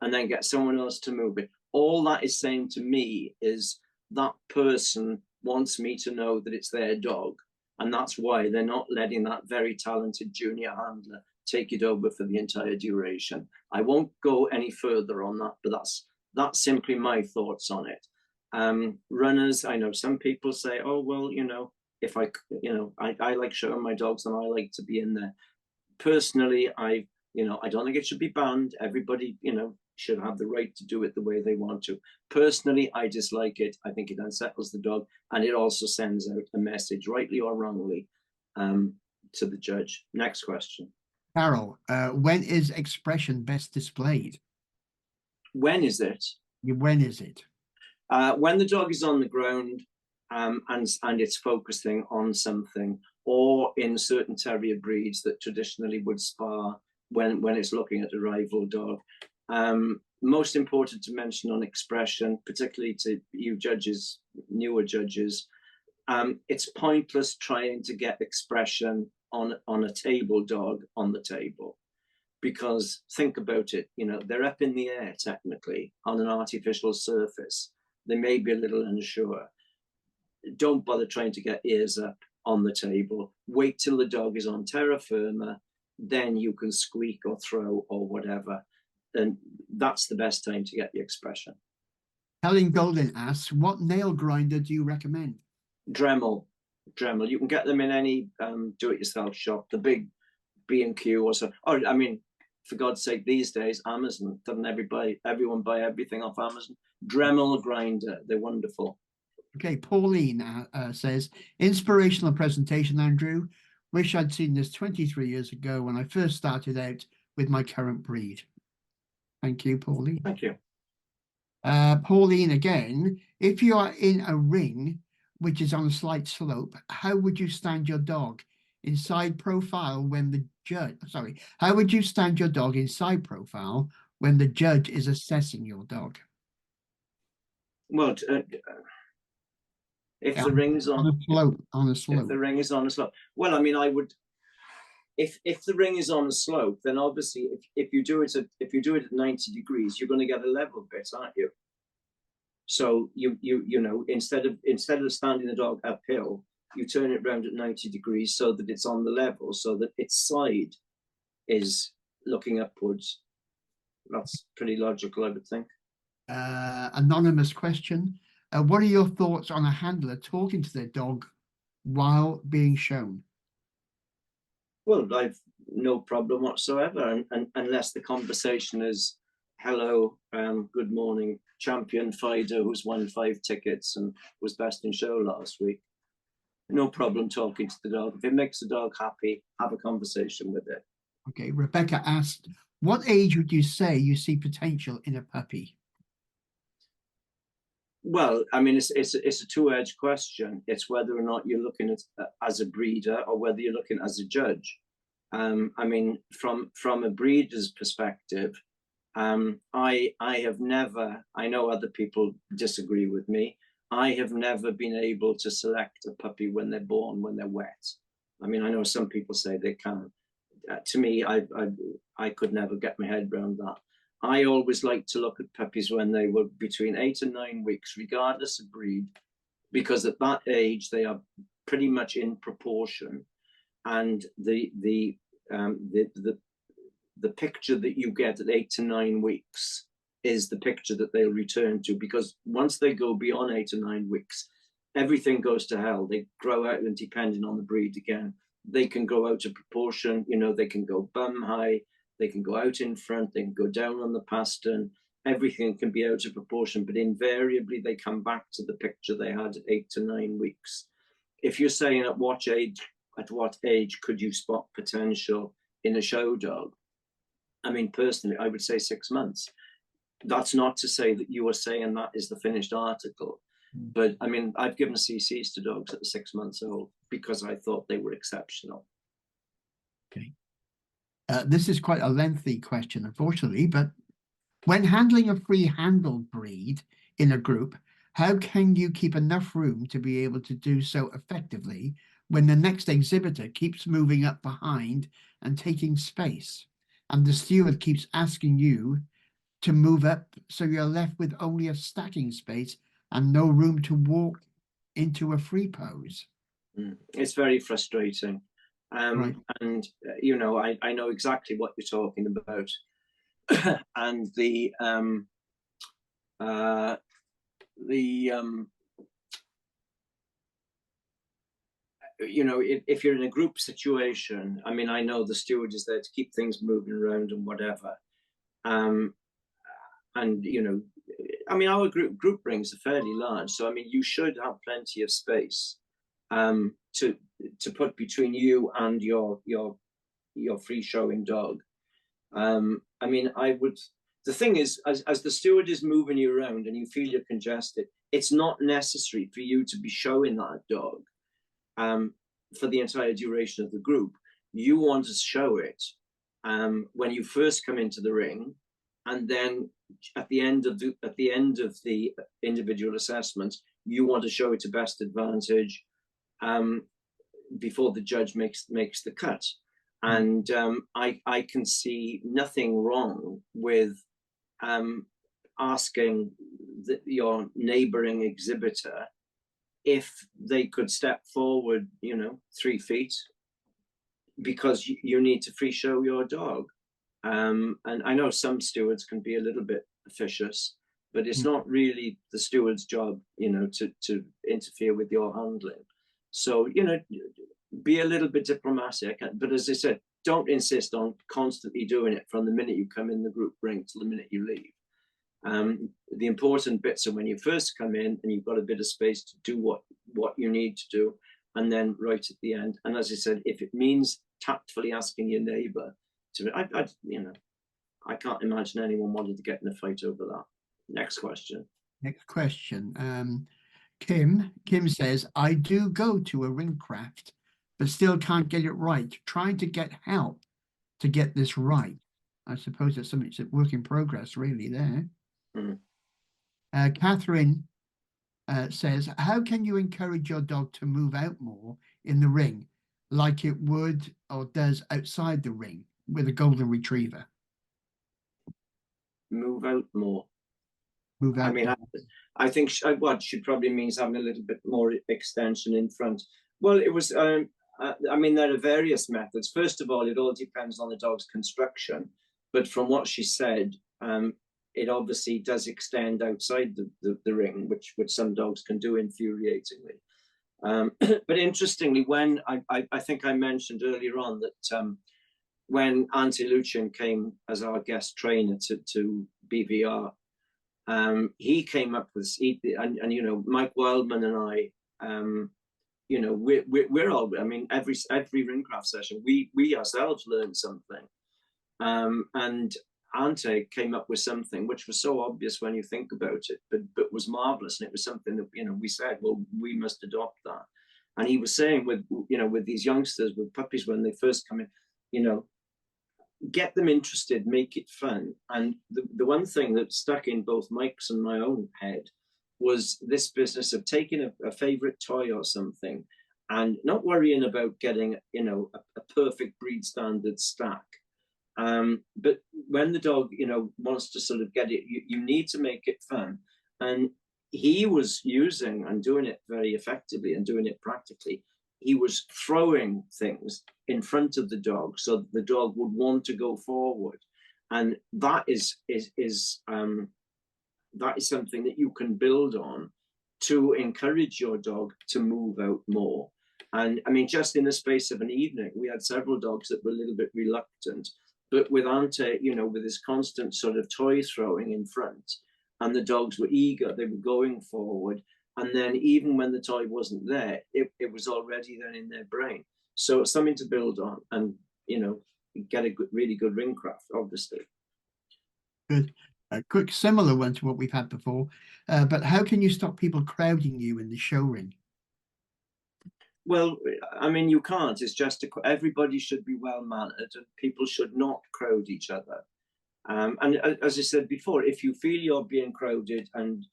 and then get someone else to move it, all that is saying to me is that person wants me to know that it's their dog. And that's why they're not letting that very talented junior handler take it over for the entire duration. I won't go any further on that, but that's simply my thoughts on it. Runners, I know some people say, oh, well, if I like showing my dogs and I like to be in there. Personally, I don't think it should be banned. Everybody, should have the right to do it the way they want to. Personally, I dislike it. I think it unsettles the dog, and it also sends out a message, rightly or wrongly, to the judge. Next question. Carol, when is expression best displayed? When is it? When is it? When the dog is on the ground and it's focusing on something, or in certain terrier breeds that traditionally would spar when it's looking at a rival dog. Most important to mention on expression, particularly to you judges, newer judges, it's pointless trying to get expression on a table dog on the table, because think about it, they're up in the air technically on an artificial surface. They may be a little unsure. Don't bother trying to get ears up on the table. Wait till the dog is on terra firma, then you can squeak or throw or whatever. And that's the best time to get the expression. Helen Golden asks, what nail grinder do you recommend? Dremel. You can get them in any do-it-yourself shop, the big B&Q or so. Or, I mean, for God's sake, these days, Amazon, doesn't everyone buy everything off Amazon? Dremel grinder, they're wonderful. Okay, Pauline says, inspirational presentation, Andrew. Wish I'd seen this 23 years ago when I first started out with my current breed. Thank you, Pauline. Thank you. Pauline again, if you are in a ring which is on a slight slope, how would you stand your dog in side profile when the judge, how would you stand your dog in side profile when the judge is assessing your dog? Well, if the ring is on a slope, if the ring is on a slope, well, I mean, I would. If the ring is on a slope, then obviously, if you do it at 90 degrees, you're going to get a level bit, aren't you? So you instead of standing the dog uphill, you turn it around at 90 degrees so that it's on the level, so that its side is looking upwards. That's pretty logical, I would think. Anonymous question. What are your thoughts on a handler talking to their dog while being shown? Well, I've no problem whatsoever, and unless the conversation is, hello, good morning, champion Fido, who's won 5 tickets and was best in show last week. No problem talking to the dog. If it makes the dog happy, have a conversation with it. Okay, Rebecca asked, what age would you say you see potential in a puppy? Well, I mean, it's a two-edged question. It's whether or not you're looking at as a breeder or whether you're looking as a judge. I mean, from a breeder's perspective, I have never, I know other people disagree with me, I have never been able to select a puppy when they're born, when they're wet. I mean, I know some people say they can. To me, I could never get my head around that. I always like to look at puppies when they were between 8 and 9 weeks, regardless of breed, because at that age they are pretty much in proportion, and the picture that you get at 8 to 9 weeks is the picture that they'll return to, because once they go beyond 8 or 9 weeks, everything goes to hell. They grow out, and depending on the breed again, they can grow out of proportion. They can go bum high. They can go out in front, they can go down on the pastern, everything can be out of proportion, but invariably they come back to the picture they had at 8 to 9 weeks. If you're saying at what age could you spot potential in a show dog? I mean, personally, I would say 6 months. That's not to say that you are saying that is the finished article. But I mean, I've given CCs to dogs at 6 months old because I thought they were exceptional. Okay. This is quite a lengthy question, unfortunately, but when handling a free-handled breed in a group, how can you keep enough room to be able to do so effectively when the next exhibitor keeps moving up behind and taking space, and the steward keeps asking you to move up so you're left with only a stacking space and no room to walk into a free pose? It's very frustrating. Right. And, you know, I know exactly what you're talking about. And you know, if you're in a group situation, I mean, I know the steward is there to keep things moving around and whatever. And, you know, I mean, our group rings are fairly large, so I mean, you should have plenty of space to put between you and your free showing dog. I mean, I would. The thing is, as the steward is moving you around and you feel you're congested, it's not necessary for you to be showing that dog for the entire duration of the group. You want to show it when you first come into the ring, and then at the end of the individual assessment, you want to show it to best advantage before the judge makes the cut. And I can see nothing wrong with asking your neighboring exhibitor if they could step forward, you know, 3 feet, because you need to free show your dog. And I know some stewards can be a little bit officious, but it's not really the steward's job, you know, to interfere with your handling. So, you know, be a little bit diplomatic, but as I said, don't insist on constantly doing it from the minute you come in the group ring to the minute you leave. The important bits are when you first come in and you've got a bit of space to do what you need to do, and then right at the end. And as I said, if it means tactfully asking your neighbour to, you know, I can't imagine anyone wanted to get in a fight over that. Next question. Next question. Kim says, I do go to a ring craft, but still can't get it right. Trying to get help to get this right. I suppose that's something that's a work in progress, really, there. Catherine says, how can you encourage your dog to move out more in the ring, like it would or does outside the ring with a golden retriever? Move out more. Move out. I mean, I think what she probably means having a little bit more extension in front. Well, it was. I mean, there are various methods. First of all, it all depends on the dog's construction. But from what she said, it obviously does extend outside the ring, which some dogs can do infuriatingly. But interestingly, when I think I mentioned earlier on that when Ante Lucian came as our guest trainer to BVR, he came up with, and you know, Mike Wildman and I, you know, we're all, I mean, every ringcraft session, we ourselves learned something. And Ante came up with something which was so obvious when you think about it, but was marvelous. And it was something that, you know, we said, well, we must adopt that. And he was saying with, you know, with these youngsters, with puppies, when they first come in, you know, get them interested, make it fun. And the one thing that stuck in both Mike's and my own head was this business of taking a favorite toy or something and not worrying about getting, you know, a perfect breed standard stack. But when the dog, you know, wants to sort of get it, you need to make it fun. And he was using and doing it very effectively and doing it practically. He was throwing things in front of the dog so the dog would want to go forward. And that is something that you can build on to encourage your dog to move out more. And I mean, just in the space of an evening, we had several dogs that were a little bit reluctant, but with Ante, you know, with his constant sort of toy throwing in front, and the dogs were eager, they were going forward. And then even when the toy wasn't there, it was already then in their brain. So it's something to build on and, you know, get a really good ring craft, obviously. Good. A quick similar one to what we've had before, but how can you stop people crowding you in the show ring? Well, I mean, you can't. It's just everybody should be well mannered, and people should not crowd each other. And as I said before, if you feel you're being crowded and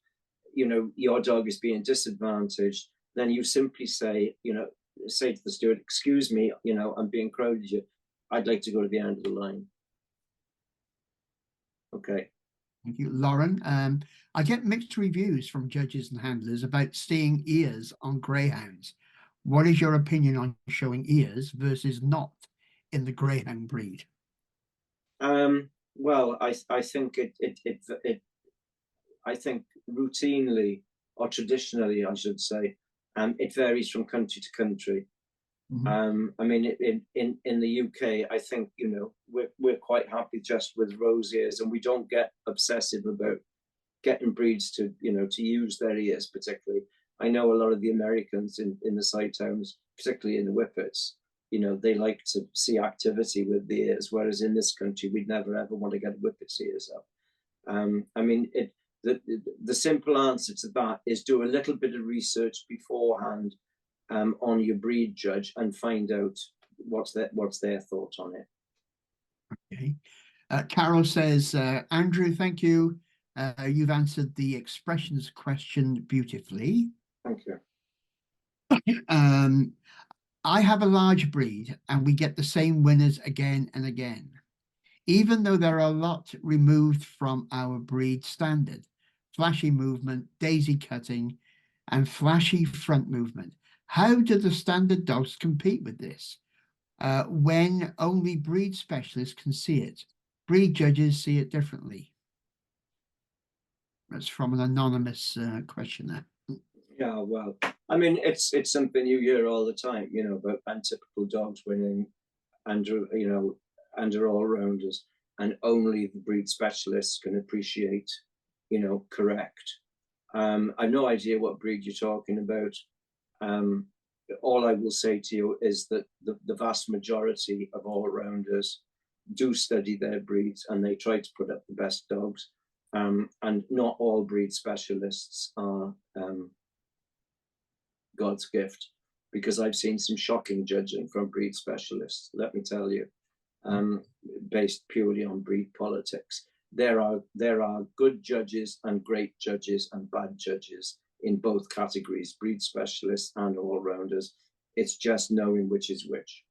your dog is being disadvantaged, then you simply say to the steward, "Excuse me, I'm being crowded here. I'd like to go to the end of the line." Okay. Thank you, Lauren. I get mixed reviews from judges and handlers about seeing ears on greyhounds. What is your opinion on showing ears versus not in the greyhound breed? Well, I think I think routinely or traditionally, I should say, it varies from country to country. I mean, in the UK, I think we're quite happy just with rose ears, and we don't get obsessive about getting breeds to to use their ears particularly. I know a lot of the Americans in the side towns, particularly in the whippets, they like to see activity with the ears, whereas in this country, we'd never ever want to get whippets ears up. I mean, the simple answer to that is do a little bit of research beforehand on your breed judge and find out what's their thought on it. Okay. Carol says, Andrew, thank you. You've answered the expressions question beautifully. Thank you. I have a large breed and we get the same winners again and again, even though there are a lot removed from our breed standard. Flashy movement, daisy cutting, and flashy front movement. How do the standard dogs compete with this when only breed specialists can see it? Breed judges see it differently. That's from an anonymous questioner. Yeah, well, I mean, it's something you hear all the time, about untypical dogs winning under all rounders, and only the breed specialists can appreciate, correct. I've no idea what breed you're talking about. All I will say to you is that the vast majority of all rounders do study their breeds and they try to put up the best dogs. And not all breed specialists are God's gift, because I've seen some shocking judging from breed specialists, let me tell you, based purely on breed politics. There are good judges and great judges and bad judges in both categories, breed specialists and all-rounders. It's just knowing which is which.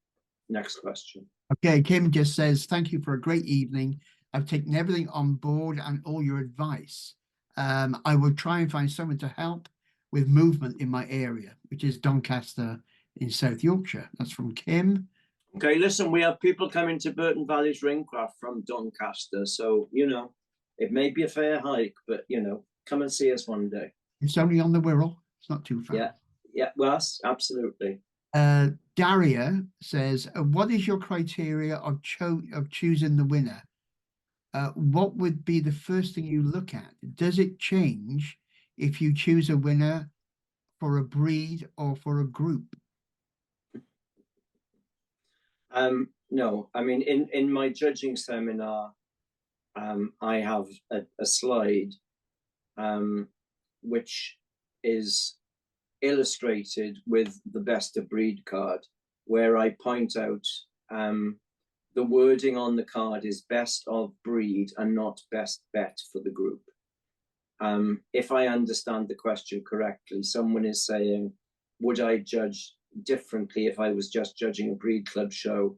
Next question. Okay, Kim just says, thank you for a great evening. I've taken everything on board and all your advice. I will try and find someone to help with movement in my area, which is Doncaster in South Yorkshire. That's from Kim. Okay, listen, we have people coming to Burton Valleys Ringcraft from Doncaster. So, it may be a fair hike, but, come and see us one day. It's only on the Wirral. It's not too far. Yeah, well, absolutely. Daria says, what is your criteria of choosing the winner? What would be the first thing you look at? Does it change if you choose a winner for a breed or for a group? No, I mean, in my judging seminar, I have a slide which is illustrated with the best of breed card, where I point out the wording on the card is best of breed and not best bet for the group. If I understand the question correctly, someone is saying, would I judge differently if I was just judging a breed club show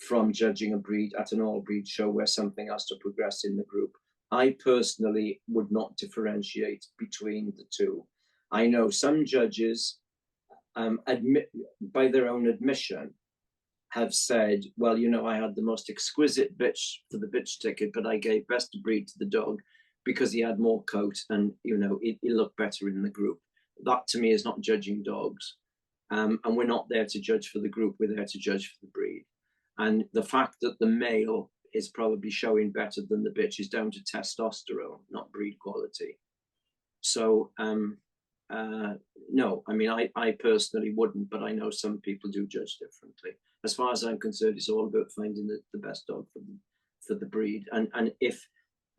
from judging a breed at an all breed show where something has to progress in the group? I personally would not differentiate between the two. I know some judges, by their own admission, have said, well, I had the most exquisite bitch for the bitch ticket, but I gave best of breed to the dog because he had more coat and, he looked better in the group. That to me is not judging dogs. And we're not there to judge for the group, we're there to judge for the breed. And the fact that the male is probably showing better than the bitch is down to testosterone, not breed quality. So, no, I mean, I personally wouldn't, but I know some people do judge differently. As far as I'm concerned, it's all about finding the best dog for the breed. And if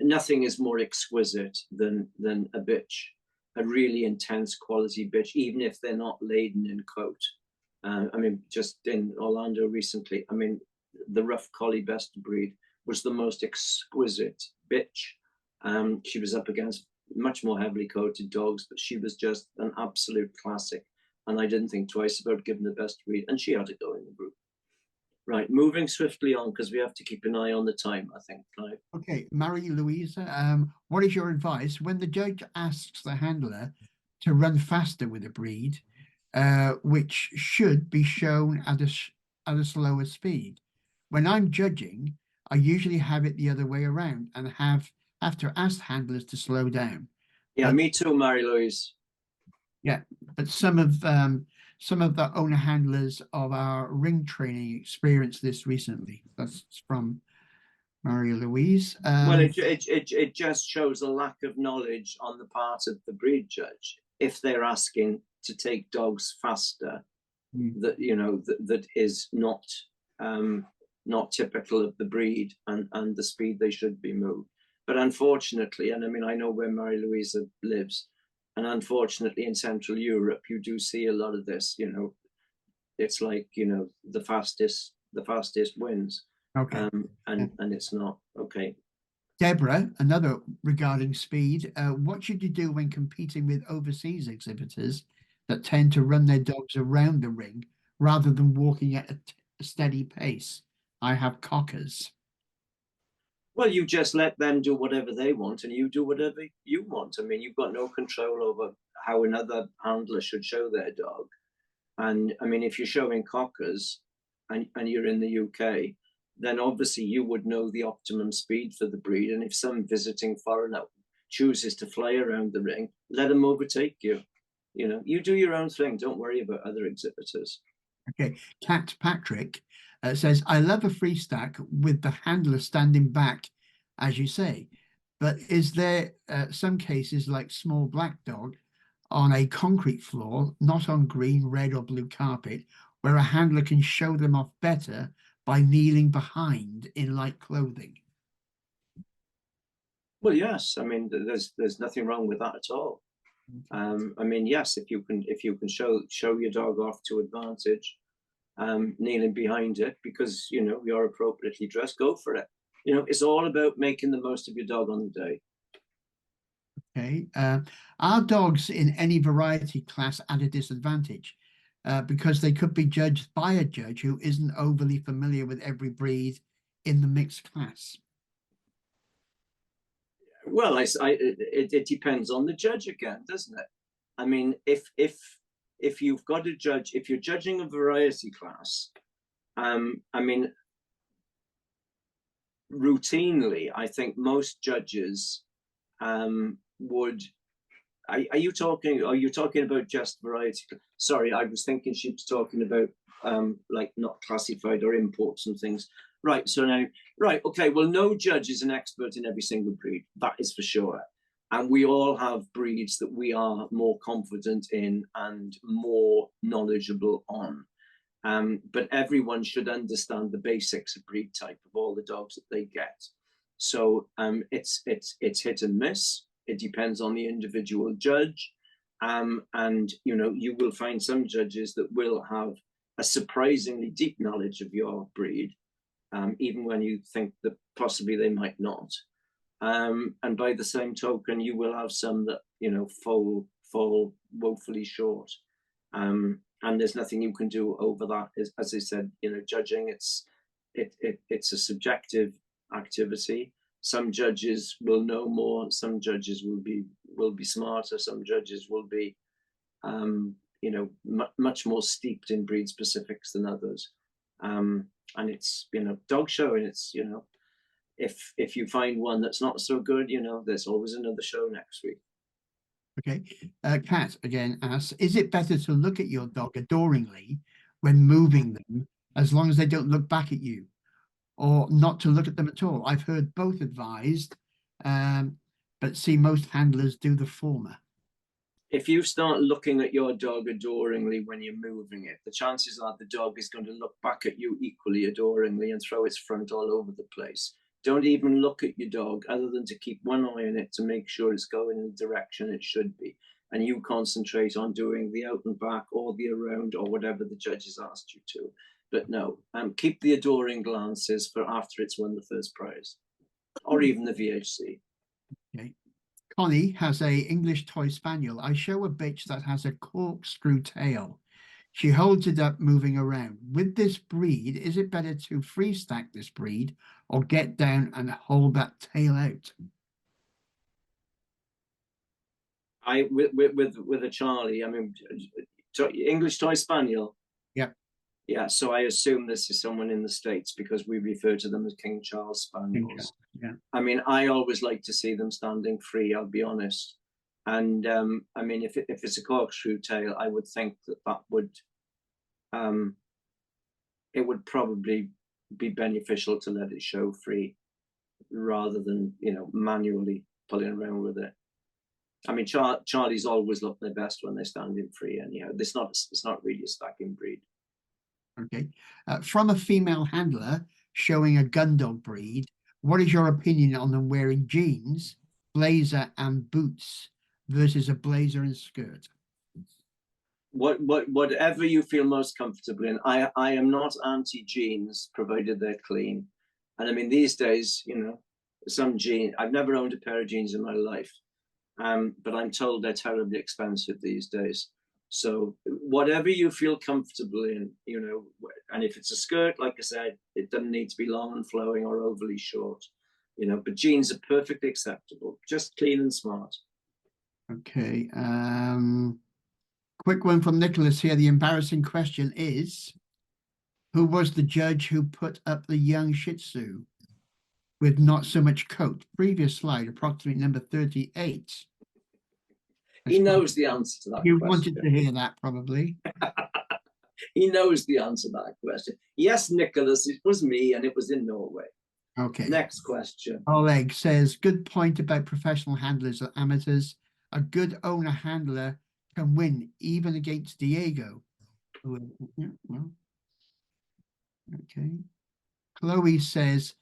nothing is more exquisite than a bitch, a really intense quality bitch, even if they're not laden in coat. I mean, just in Orlando recently, I mean, the rough collie best of breed was the most exquisite bitch. She was up against much more heavily coated dogs, but she was just an absolute classic. And I didn't think twice about giving the best breed, and she had to go in the group. Right, moving swiftly on because we have to keep an eye on the time, I think, Clive. Okay, Marie Louisa, what is your advice when the judge asks the handler to run faster with a breed, which should be shown at a slower speed? When I'm judging, I usually have it the other way around and have to ask handlers to slow down. Yeah, But me too, Mary-Louise. yeah, but some of the owner handlers of our ring training experienced this recently. That's from Maria Louise. Well, it just shows a lack of knowledge on the part of the breed judge if they're asking to take dogs faster. That that is not not typical of the breed and the speed they should be moved. But unfortunately, and I mean, I know where Mary Louisa lives, and unfortunately in Central Europe, you do see a lot of this. It's like the fastest wins. Okay. And it's not okay. Deborah, another regarding speed. What should you do when competing with overseas exhibitors that tend to run their dogs around the ring rather than walking at a steady pace? I have cockers. Well, you just let them do whatever they want and you do whatever you want. I mean, you've got no control over how another handler should show their dog. And I mean, if you're showing cockers and you're in the UK, then obviously you would know the optimum speed for the breed. And if some visiting foreigner chooses to fly around the ring, let them overtake you. You do your own thing. Don't worry about other exhibitors. Okay. Cat Patrick says, I love a free stack with the handler standing back, as you say. But is there some cases like small black dog on a concrete floor, not on green, red, or blue carpet, where a handler can show them off better by kneeling behind in light clothing? Well, yes. I mean, there's nothing wrong with that at all. I mean, yes, if you can show your dog off to advantage, kneeling behind it because you're appropriately dressed, go for it. It's all about making the most of your dog on the day. Okay. Are dogs in any variety class at a disadvantage because they could be judged by a judge who isn't overly familiar with every breed in the mixed class? Well, it depends on the judge again, doesn't it? I mean, if you've got a judge, if you're judging a variety class, I mean, routinely, I think most judges would. Are you talking about just variety? Sorry, I was thinking she was talking about like not classified or imports and things. Right. So now, right. Okay. Well, no judge is an expert in every single breed. That is for sure. And we all have breeds that we are more confident in and more knowledgeable on. But everyone should understand the basics of breed type of all the dogs that they get. So it's hit and miss. It depends on the individual judge. And you will find some judges that will have a surprisingly deep knowledge of your breed, even when you think that possibly they might not. And by the same token, you will have some that fall woefully short. And there's nothing you can do over that. As I said, judging it's a subjective activity. Some judges will know more. Some judges will be smarter. Some judges will be much more steeped in breed specifics than others. And it's dog show, and it's if you find one that's not so good, there's always another show next week. Okay. Kat again asks, is it better to look at your dog adoringly when moving them as long as they don't look back at you, or not to look at them at all? I've heard both advised, but see most handlers do the former. If you start looking at your dog adoringly when you're moving it, the chances are the dog is going to look back at you equally adoringly and throw its front all over the place. Don't even look at your dog other than to keep one eye on it to make sure it's going in the direction it should be. And you concentrate on doing the out and back or the around or whatever the judge has asked you to. But no, keep the adoring glances for after it's won the first prize or even the VHC. Okay. Connie has a English toy spaniel. I show a bitch that has a corkscrew tail. She holds it up, moving around. With this breed, is it better to free stack this breed or get down and hold that tail out? With a Charlie, I mean, English toy spaniel. Yep. Yeah, so I assume this is someone in the States because we refer to them as King Charles Spaniels. Yeah. I mean, I always like to see them standing free, I'll be honest. And I mean, if it's a corkscrew tail, I would think that would, it would probably be beneficial to let it show free rather than, you know, manually pulling around with it. I mean, Charlies always look their best when they're standing free, and you know, it's not really a stacking breed. Okay. From a female handler showing a gun dog breed, what is your opinion on them wearing jeans, blazer, and boots versus a blazer and skirt? Whatever you feel most comfortable in. I am not anti-jeans, provided they're clean. And I mean, these days, you know, some jeans. I've never owned a pair of jeans in my life, but I'm told they're terribly expensive these days. So whatever you feel comfortable in, you know, and if it's a skirt, like I said, it doesn't need to be long and flowing or overly short, you know, but jeans are perfectly acceptable, just clean and smart. Okay. Quick one from Nicholas here. The embarrassing question is, who was the judge who put up the young Shih Tzu with not so much coat? Previous slide, approximately number 38. He knows the answer to that You question. wanted to hear that, probably. He knows the answer to that question. Yes, Nicholas, it was me, and it was in Norway. Okay. Next question. Oleg says, good point about professional handlers or amateurs. A good owner handler can win even against Diego. Yeah, well, okay. Chloe says,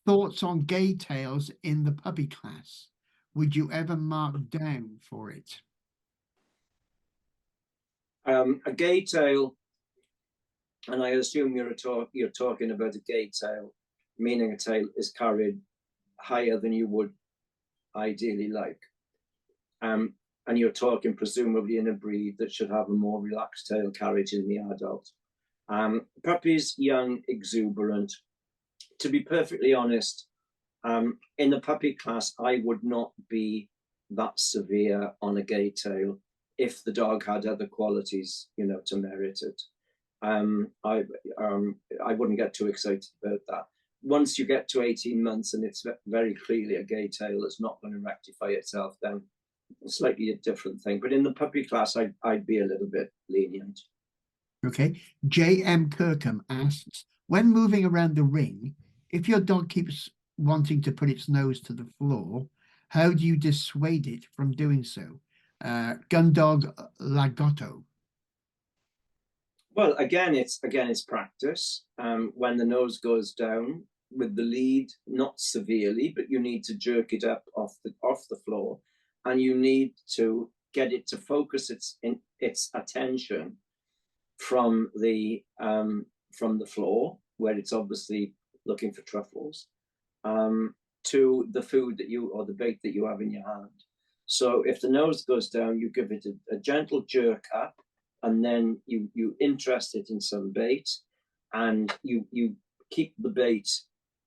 thoughts on gay tails in the puppy class. Would you ever mark down for it? A gay tail, and I assume you're talking about a gay tail, meaning a tail is carried higher than you would ideally like. And you're talking presumably in a breed that should have a more relaxed tail carriage in the adult. Puppies, young, exuberant. To be perfectly honest, in the puppy class, I would not be that severe on a gay tail if the dog had other qualities, you know, to merit it. I wouldn't get too excited about that. Once you get to 18 months and it's very clearly a gay tail that's not going to rectify itself, then slightly a different thing. But in the puppy class, I'd be a little bit lenient. Okay. J.M. Kirkham asks, when moving around the ring, if your dog keeps wanting to put its nose to the floor, how do you dissuade it from doing so? Gun dog Lagotto. Well, again, it's practice. When the nose goes down with the lead, not severely, but you need to jerk it up off the floor, and you need to get it to focus its attention from the floor, where it's obviously looking for truffles, to the food or the bait that you have in your hand. So if the nose goes down, you give it a gentle jerk up, and then you interest it in some bait, and you keep the bait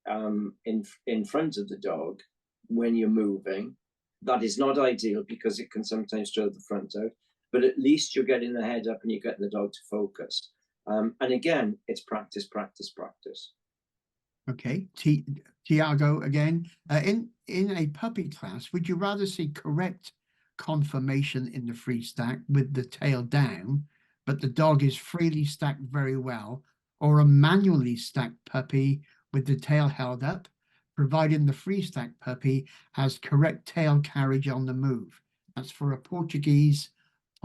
in front of the dog when you're moving. That is not ideal because it can sometimes throw the front out, but at least you're getting the head up and you get the dog to focus. And again, it's practice, practice, practice. Okay, Tiago again. In a puppy class, would you rather see correct conformation in the free stack with the tail down, but the dog is freely stacked very well, or a manually stacked puppy with the tail held up, providing the free stack puppy has correct tail carriage on the move? That's for a Portuguese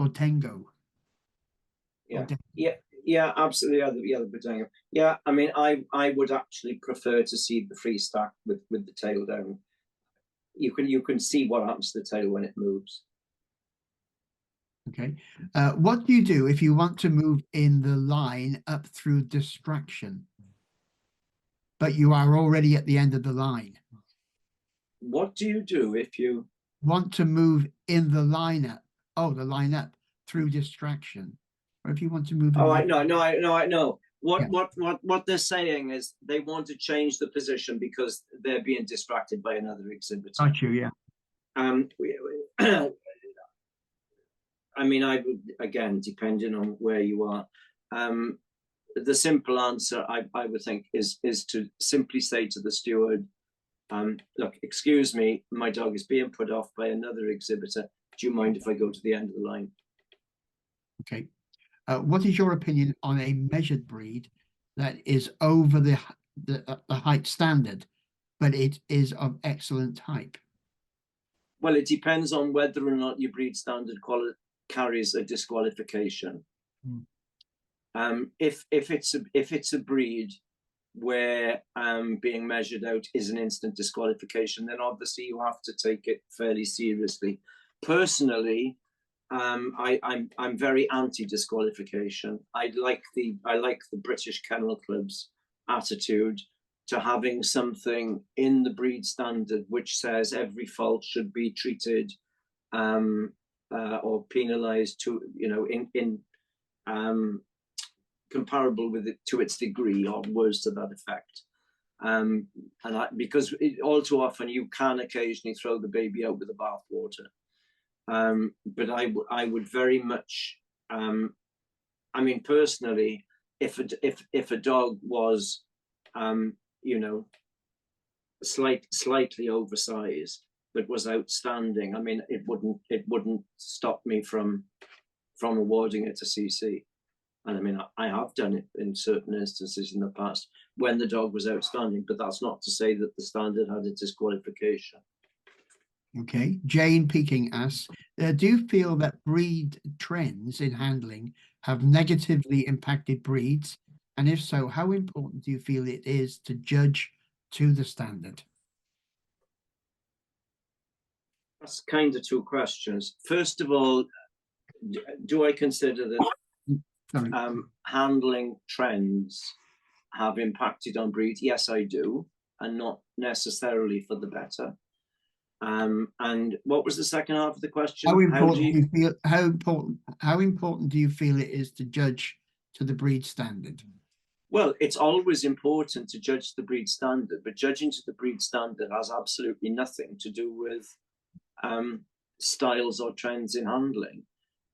Portengo. Yeah, Yeah, absolutely. Yeah, the Bedanga. Yeah, I mean, I would actually prefer to see the free stack with the tail down. You can see what happens to the tail when it moves. Okay. What do you do if you want to move in the line up through distraction, but you are already at the end of the line? What do you do if you? Want to move in the lineup? Oh, the lineup through distraction. Or if you want to move in Oh, the I know, no, I know. Yeah. What they're saying is they want to change the position because they're being distracted by another exhibitor. Got you, yeah. I mean, I would, again, depending on where you are, the simple answer I would think is to simply say to the steward, look, excuse me, my dog is being put off by another exhibitor. Do you mind if I go to the end of the line? Okay. What is your opinion on a measured breed that is over the height standard, but it is of excellent type? Well, it depends on whether or not your breed standard carries a disqualification. If it's a breed where being measured out is an instant disqualification, then obviously you have to take it fairly seriously. Personally, I'm very anti-disqualification. I like the British Kennel Club's attitude to having something in the breed standard which says every fault should be treated or penalised to, you know, in comparable with it to its degree, or words to that effect. Because all too often you can occasionally throw the baby out with the bathwater. But I would very much, I mean, personally, if a dog was, you know, slightly oversized but was outstanding, I mean, it wouldn't stop me from awarding it to CC. And I mean, I have done it in certain instances in the past when the dog was outstanding, but that's not to say that the standard had a disqualification. Okay. Jane Peking asks, do you feel that breed trends in handling have negatively impacted breeds? And if so, how important do you feel it is to judge to the standard? That's kind of two questions. First of all, do I consider that handling trends have impacted on breeds? Yes, I do, and not necessarily for the better. And what was the second half of the question? How important do you feel it is to judge to the breed standard? Well, it's always important to judge the breed standard, but judging to the breed standard has absolutely nothing to do with styles or trends in handling.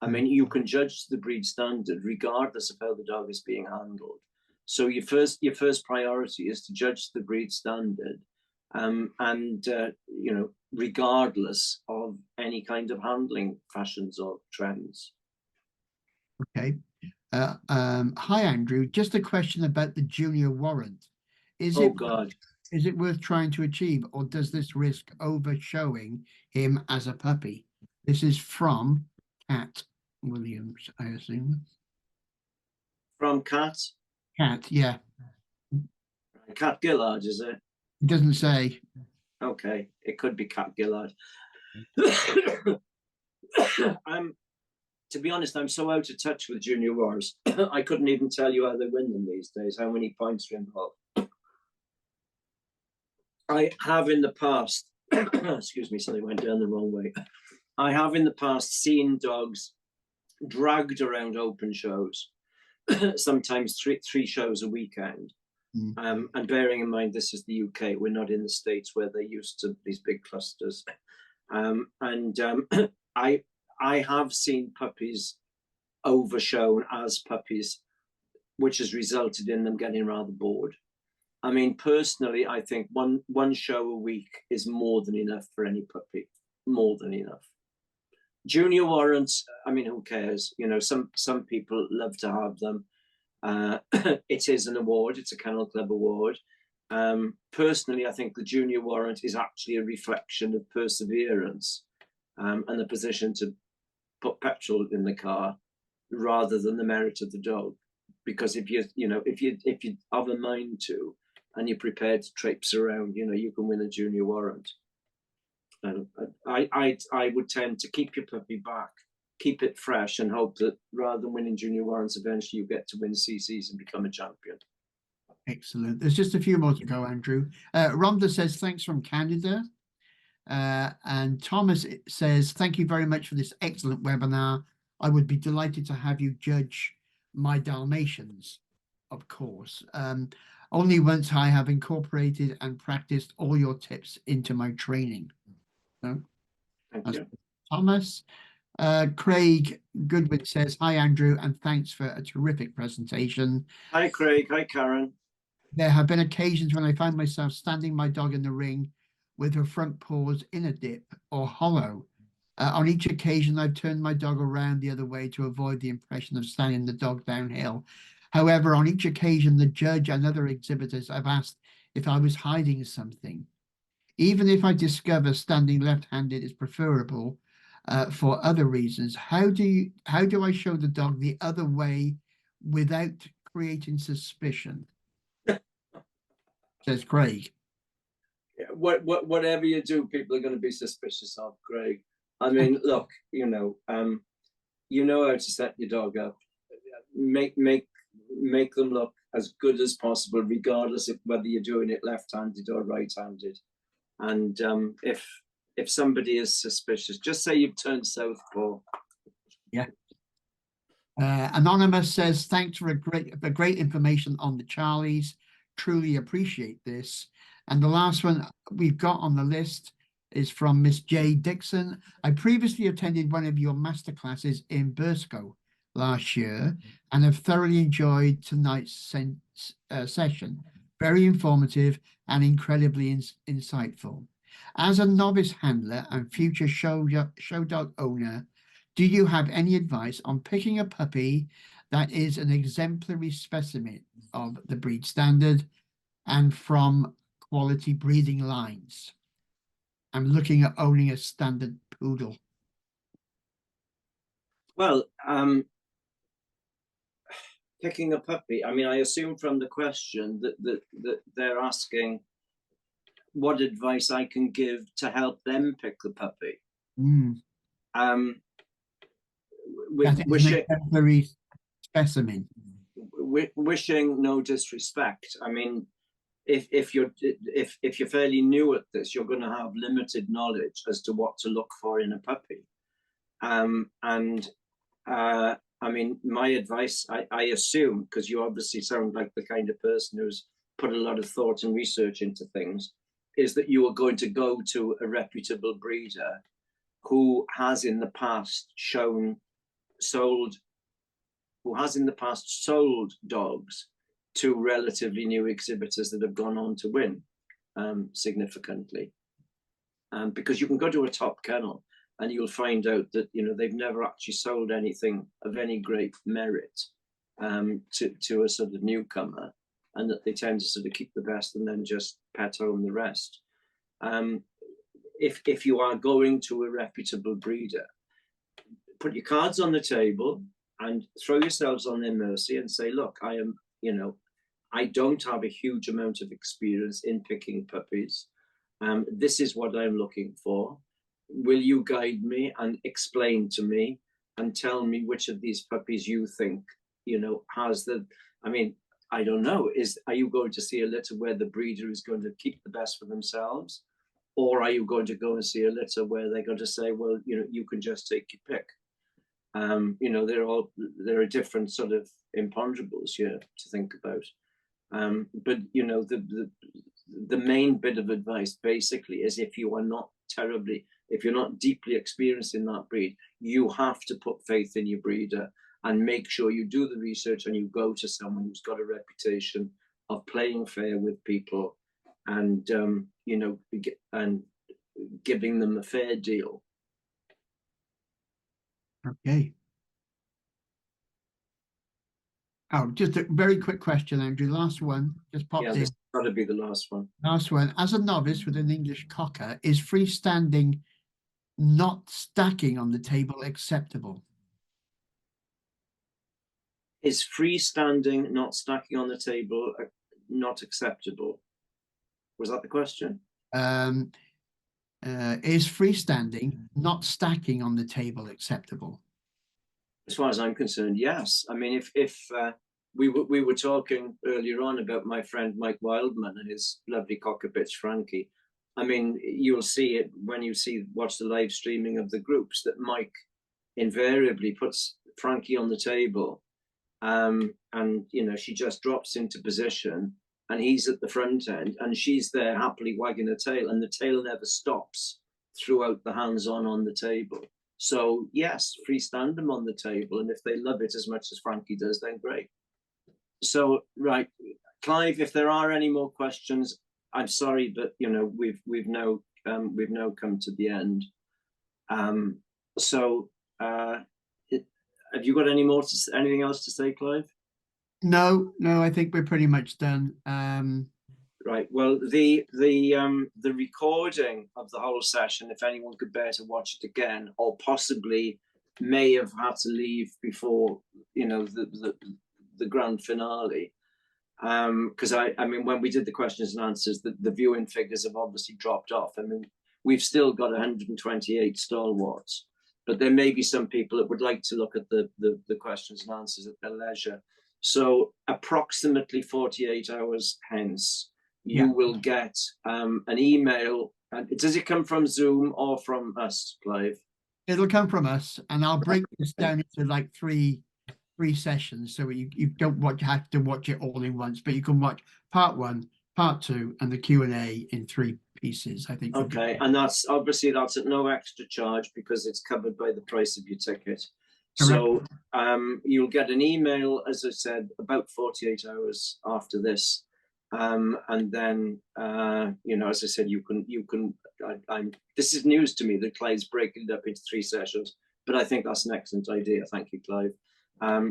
I mean, you can judge the breed standard regardless of how the dog is being handled. So your first priority is to judge the breed standard, you know, regardless of any kind of handling fashions or trends. Okay. Hi, Andrew. Just a question about the junior warrant. Is it worth trying to achieve, or does this risk overshowing him as a puppy? This is from Cat Williams, I assume. From Cat? Cat, yeah. Cat Gillard, is it? It doesn't say. Okay, it could be Cat Gillard. To be honest, I'm so out of touch with junior wars. I couldn't even tell you how they win them these days, how many points are involved. I have in the past, excuse me, something went down the wrong way. I have in the past seen dogs dragged around open shows, sometimes three shows a weekend. And bearing in mind, this is the UK, we're not in the States where they're used to these big clusters. I have seen puppies overshown as puppies, which has resulted in them getting rather bored. I mean, personally, I think one show a week is more than enough for any puppy, more than enough. Junior warrants, I mean, who cares? You know, some people love to have them. It is an award, it's a Kennel Club award. Personally, I think the junior warrant is actually a reflection of perseverance and the position to put petrol in the car rather than the merit of the dog. because if you have a mind to, and you're prepared to traipse around, you can win a junior warrant. And I would tend to keep your puppy back, keep it fresh, and hope that rather than winning junior warrants, eventually you get to win CCs and become a champion. Excellent. There's just a few more to go, Andrew. Rhonda says, thanks from Canada. And Thomas says, thank you very much for this excellent webinar. I would be delighted to have you judge my Dalmatians, of course. Only once I have incorporated and practiced all your tips into my training. So, Thank you. Thomas. Craig Goodwin says, hi, Andrew, and thanks for a terrific presentation. Hi, Craig. Hi, Karen. There have been occasions when I find myself standing my dog in the ring with her front paws in a dip or hollow. On each occasion, I've turned my dog around the other way to avoid the impression of standing the dog downhill. However, on each occasion, the judge and other exhibitors have asked if I was hiding something. Even if I discover standing left-handed is preferable for other reasons, how do I show the dog the other way without creating suspicion? Says Craig. Yeah, whatever you do, people are going to be suspicious of, Craig. I mean, look, you know how to set your dog up. Make them look as good as possible, regardless of whether you're doing it left-handed or right-handed. And if somebody is suspicious, just say you've turned southpaw. Yeah. Anonymous says, thanks for great information on the Charlies. Truly appreciate this. And the last one we've got on the list is from Miss J. Dixon. I previously attended one of your masterclasses in Burscough last year and have thoroughly enjoyed tonight's session. Very informative and incredibly insightful. As a novice handler and future show dog owner, do you have any advice on picking a puppy that is an exemplary specimen of the breed standard and from quality breeding lines? I'm looking at owning a standard poodle. Well, picking a puppy, I mean, I assume from the question that they're asking what advice I can give to help them pick the puppy. With wishing, exemplary specimen. Wishing no disrespect. I mean, if you're fairly new at this, you're going to have limited knowledge as to what to look for in a puppy. I mean, my advice, I assume, because you obviously sound like the kind of person who's put a lot of thought and research into things, is that you are going to go to a reputable breeder who has in the past sold dogs to relatively new exhibitors that have gone on to win significantly. Because you can go to a top kennel and you'll find out that they've never actually sold anything of any great merit to a sort of newcomer, and that they tend to sort of keep the best and then just pet home the rest. If you are going to a reputable breeder, put your cards on the table and throw yourselves on their mercy and say, look, I don't have a huge amount of experience in picking puppies. This is what I'm looking for. Will you guide me and explain to me and tell me which of these puppies you think, has the, I mean, I don't know, are you going to see a litter where the breeder is going to keep the best for themselves? Or are you going to go and see a litter where they're going to say, well, you can just take your pick? There are different sort of imponderables here to think about. But the main bit of advice basically is if you're not deeply experienced in that breed, you have to put faith in your breeder and make sure you do the research and you go to someone who's got a reputation of playing fair with people and and giving them a fair deal. Okay. Oh, just a very quick question, Andrew. Last one, just popped in. This got to be the last one. Last one. As a novice with an English cocker, is freestanding, not stacking on the table, acceptable? Is freestanding, not stacking on the table, not acceptable? Was that the question? Is freestanding, not stacking on the table, acceptable? As far as I'm concerned, yes. I mean, if we were talking earlier on about my friend Mike Wildman and his lovely cocker bitch Frankie. I mean, you'll see it when you watch the live streaming of the groups that Mike invariably puts Frankie on the table, and you know, she just drops into position, and he's at the front end, and she's there happily wagging her tail, and the tail never stops throughout the hands-on on the table. So yes, freestand them on the table, and if they love it as much as Frankie does, then great. So right, Clive, if there are any more questions, I'm sorry, but you know, we've now come to the end. Have you got anything else to say, Clive? No, I think we're pretty much done. Right. Well, the recording of the whole session, if anyone could bear to watch it again, or possibly may have had to leave before, you know, the grand finale, because I mean, when we did the questions and answers, the viewing figures have obviously dropped off. I mean, we've still got 128 stalwarts, but there may be some people that would like to look at the questions and answers at their leisure. So approximately 48 hours hence, you will get an email. Does it come from Zoom or from us, Clive? It'll come from us, and I'll break this down into like three sessions, so you don't have to watch it all in once, but you can watch part 1, part 2, and the Q&A in 3 pieces, I think. Okay, and that's obviously at no extra charge because it's covered by the price of your ticket. Correct. So you'll get an email, as I said, about 48 hours after this. And then, you know, as I said, you can, this is news to me that Clive's breaking it up into 3 sessions, but I think that's an excellent idea. Thank you, Clive.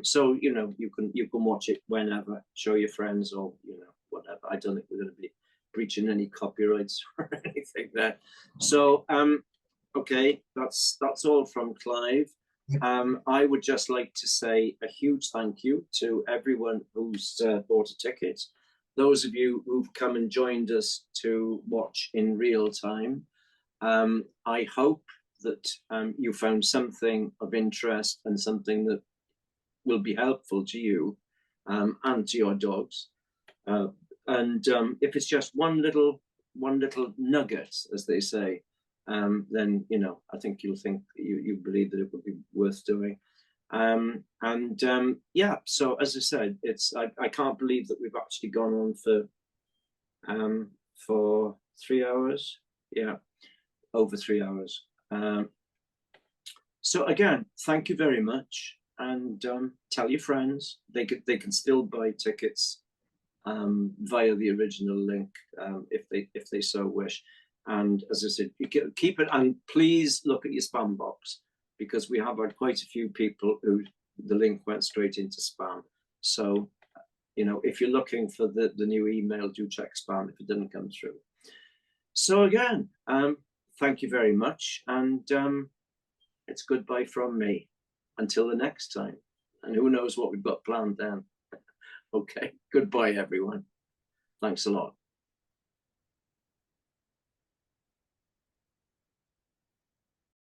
So, you know, you can watch it whenever, show your friends, or, you know, whatever. I don't think we're going to be breaching any copyrights or anything there. So, okay, that's all from Clive. I would just like to say a huge thank you to everyone who's bought a ticket. Those of you who've come and joined us to watch in real time. I hope that you found something of interest and something that will be helpful to you and to your dogs. And if it's just one little nugget, as they say, then, you know, I think you'll think you believe that it would be worth doing. Yeah, so as I said, I can't believe that we've actually gone on for 3 hours. Yeah, over 3 hours. So again, thank you very much, and tell your friends they can still buy tickets via the original link if they so wish. And as I said, you keep it, and please look at your spam box, because we have had quite a few people who the link went straight into spam. So, you know, if you're looking for the new email, do check spam if it didn't come through. So again, thank you very much, and it's goodbye from me until the next time. And who knows what we've got planned then. Okay, goodbye everyone. Thanks a lot.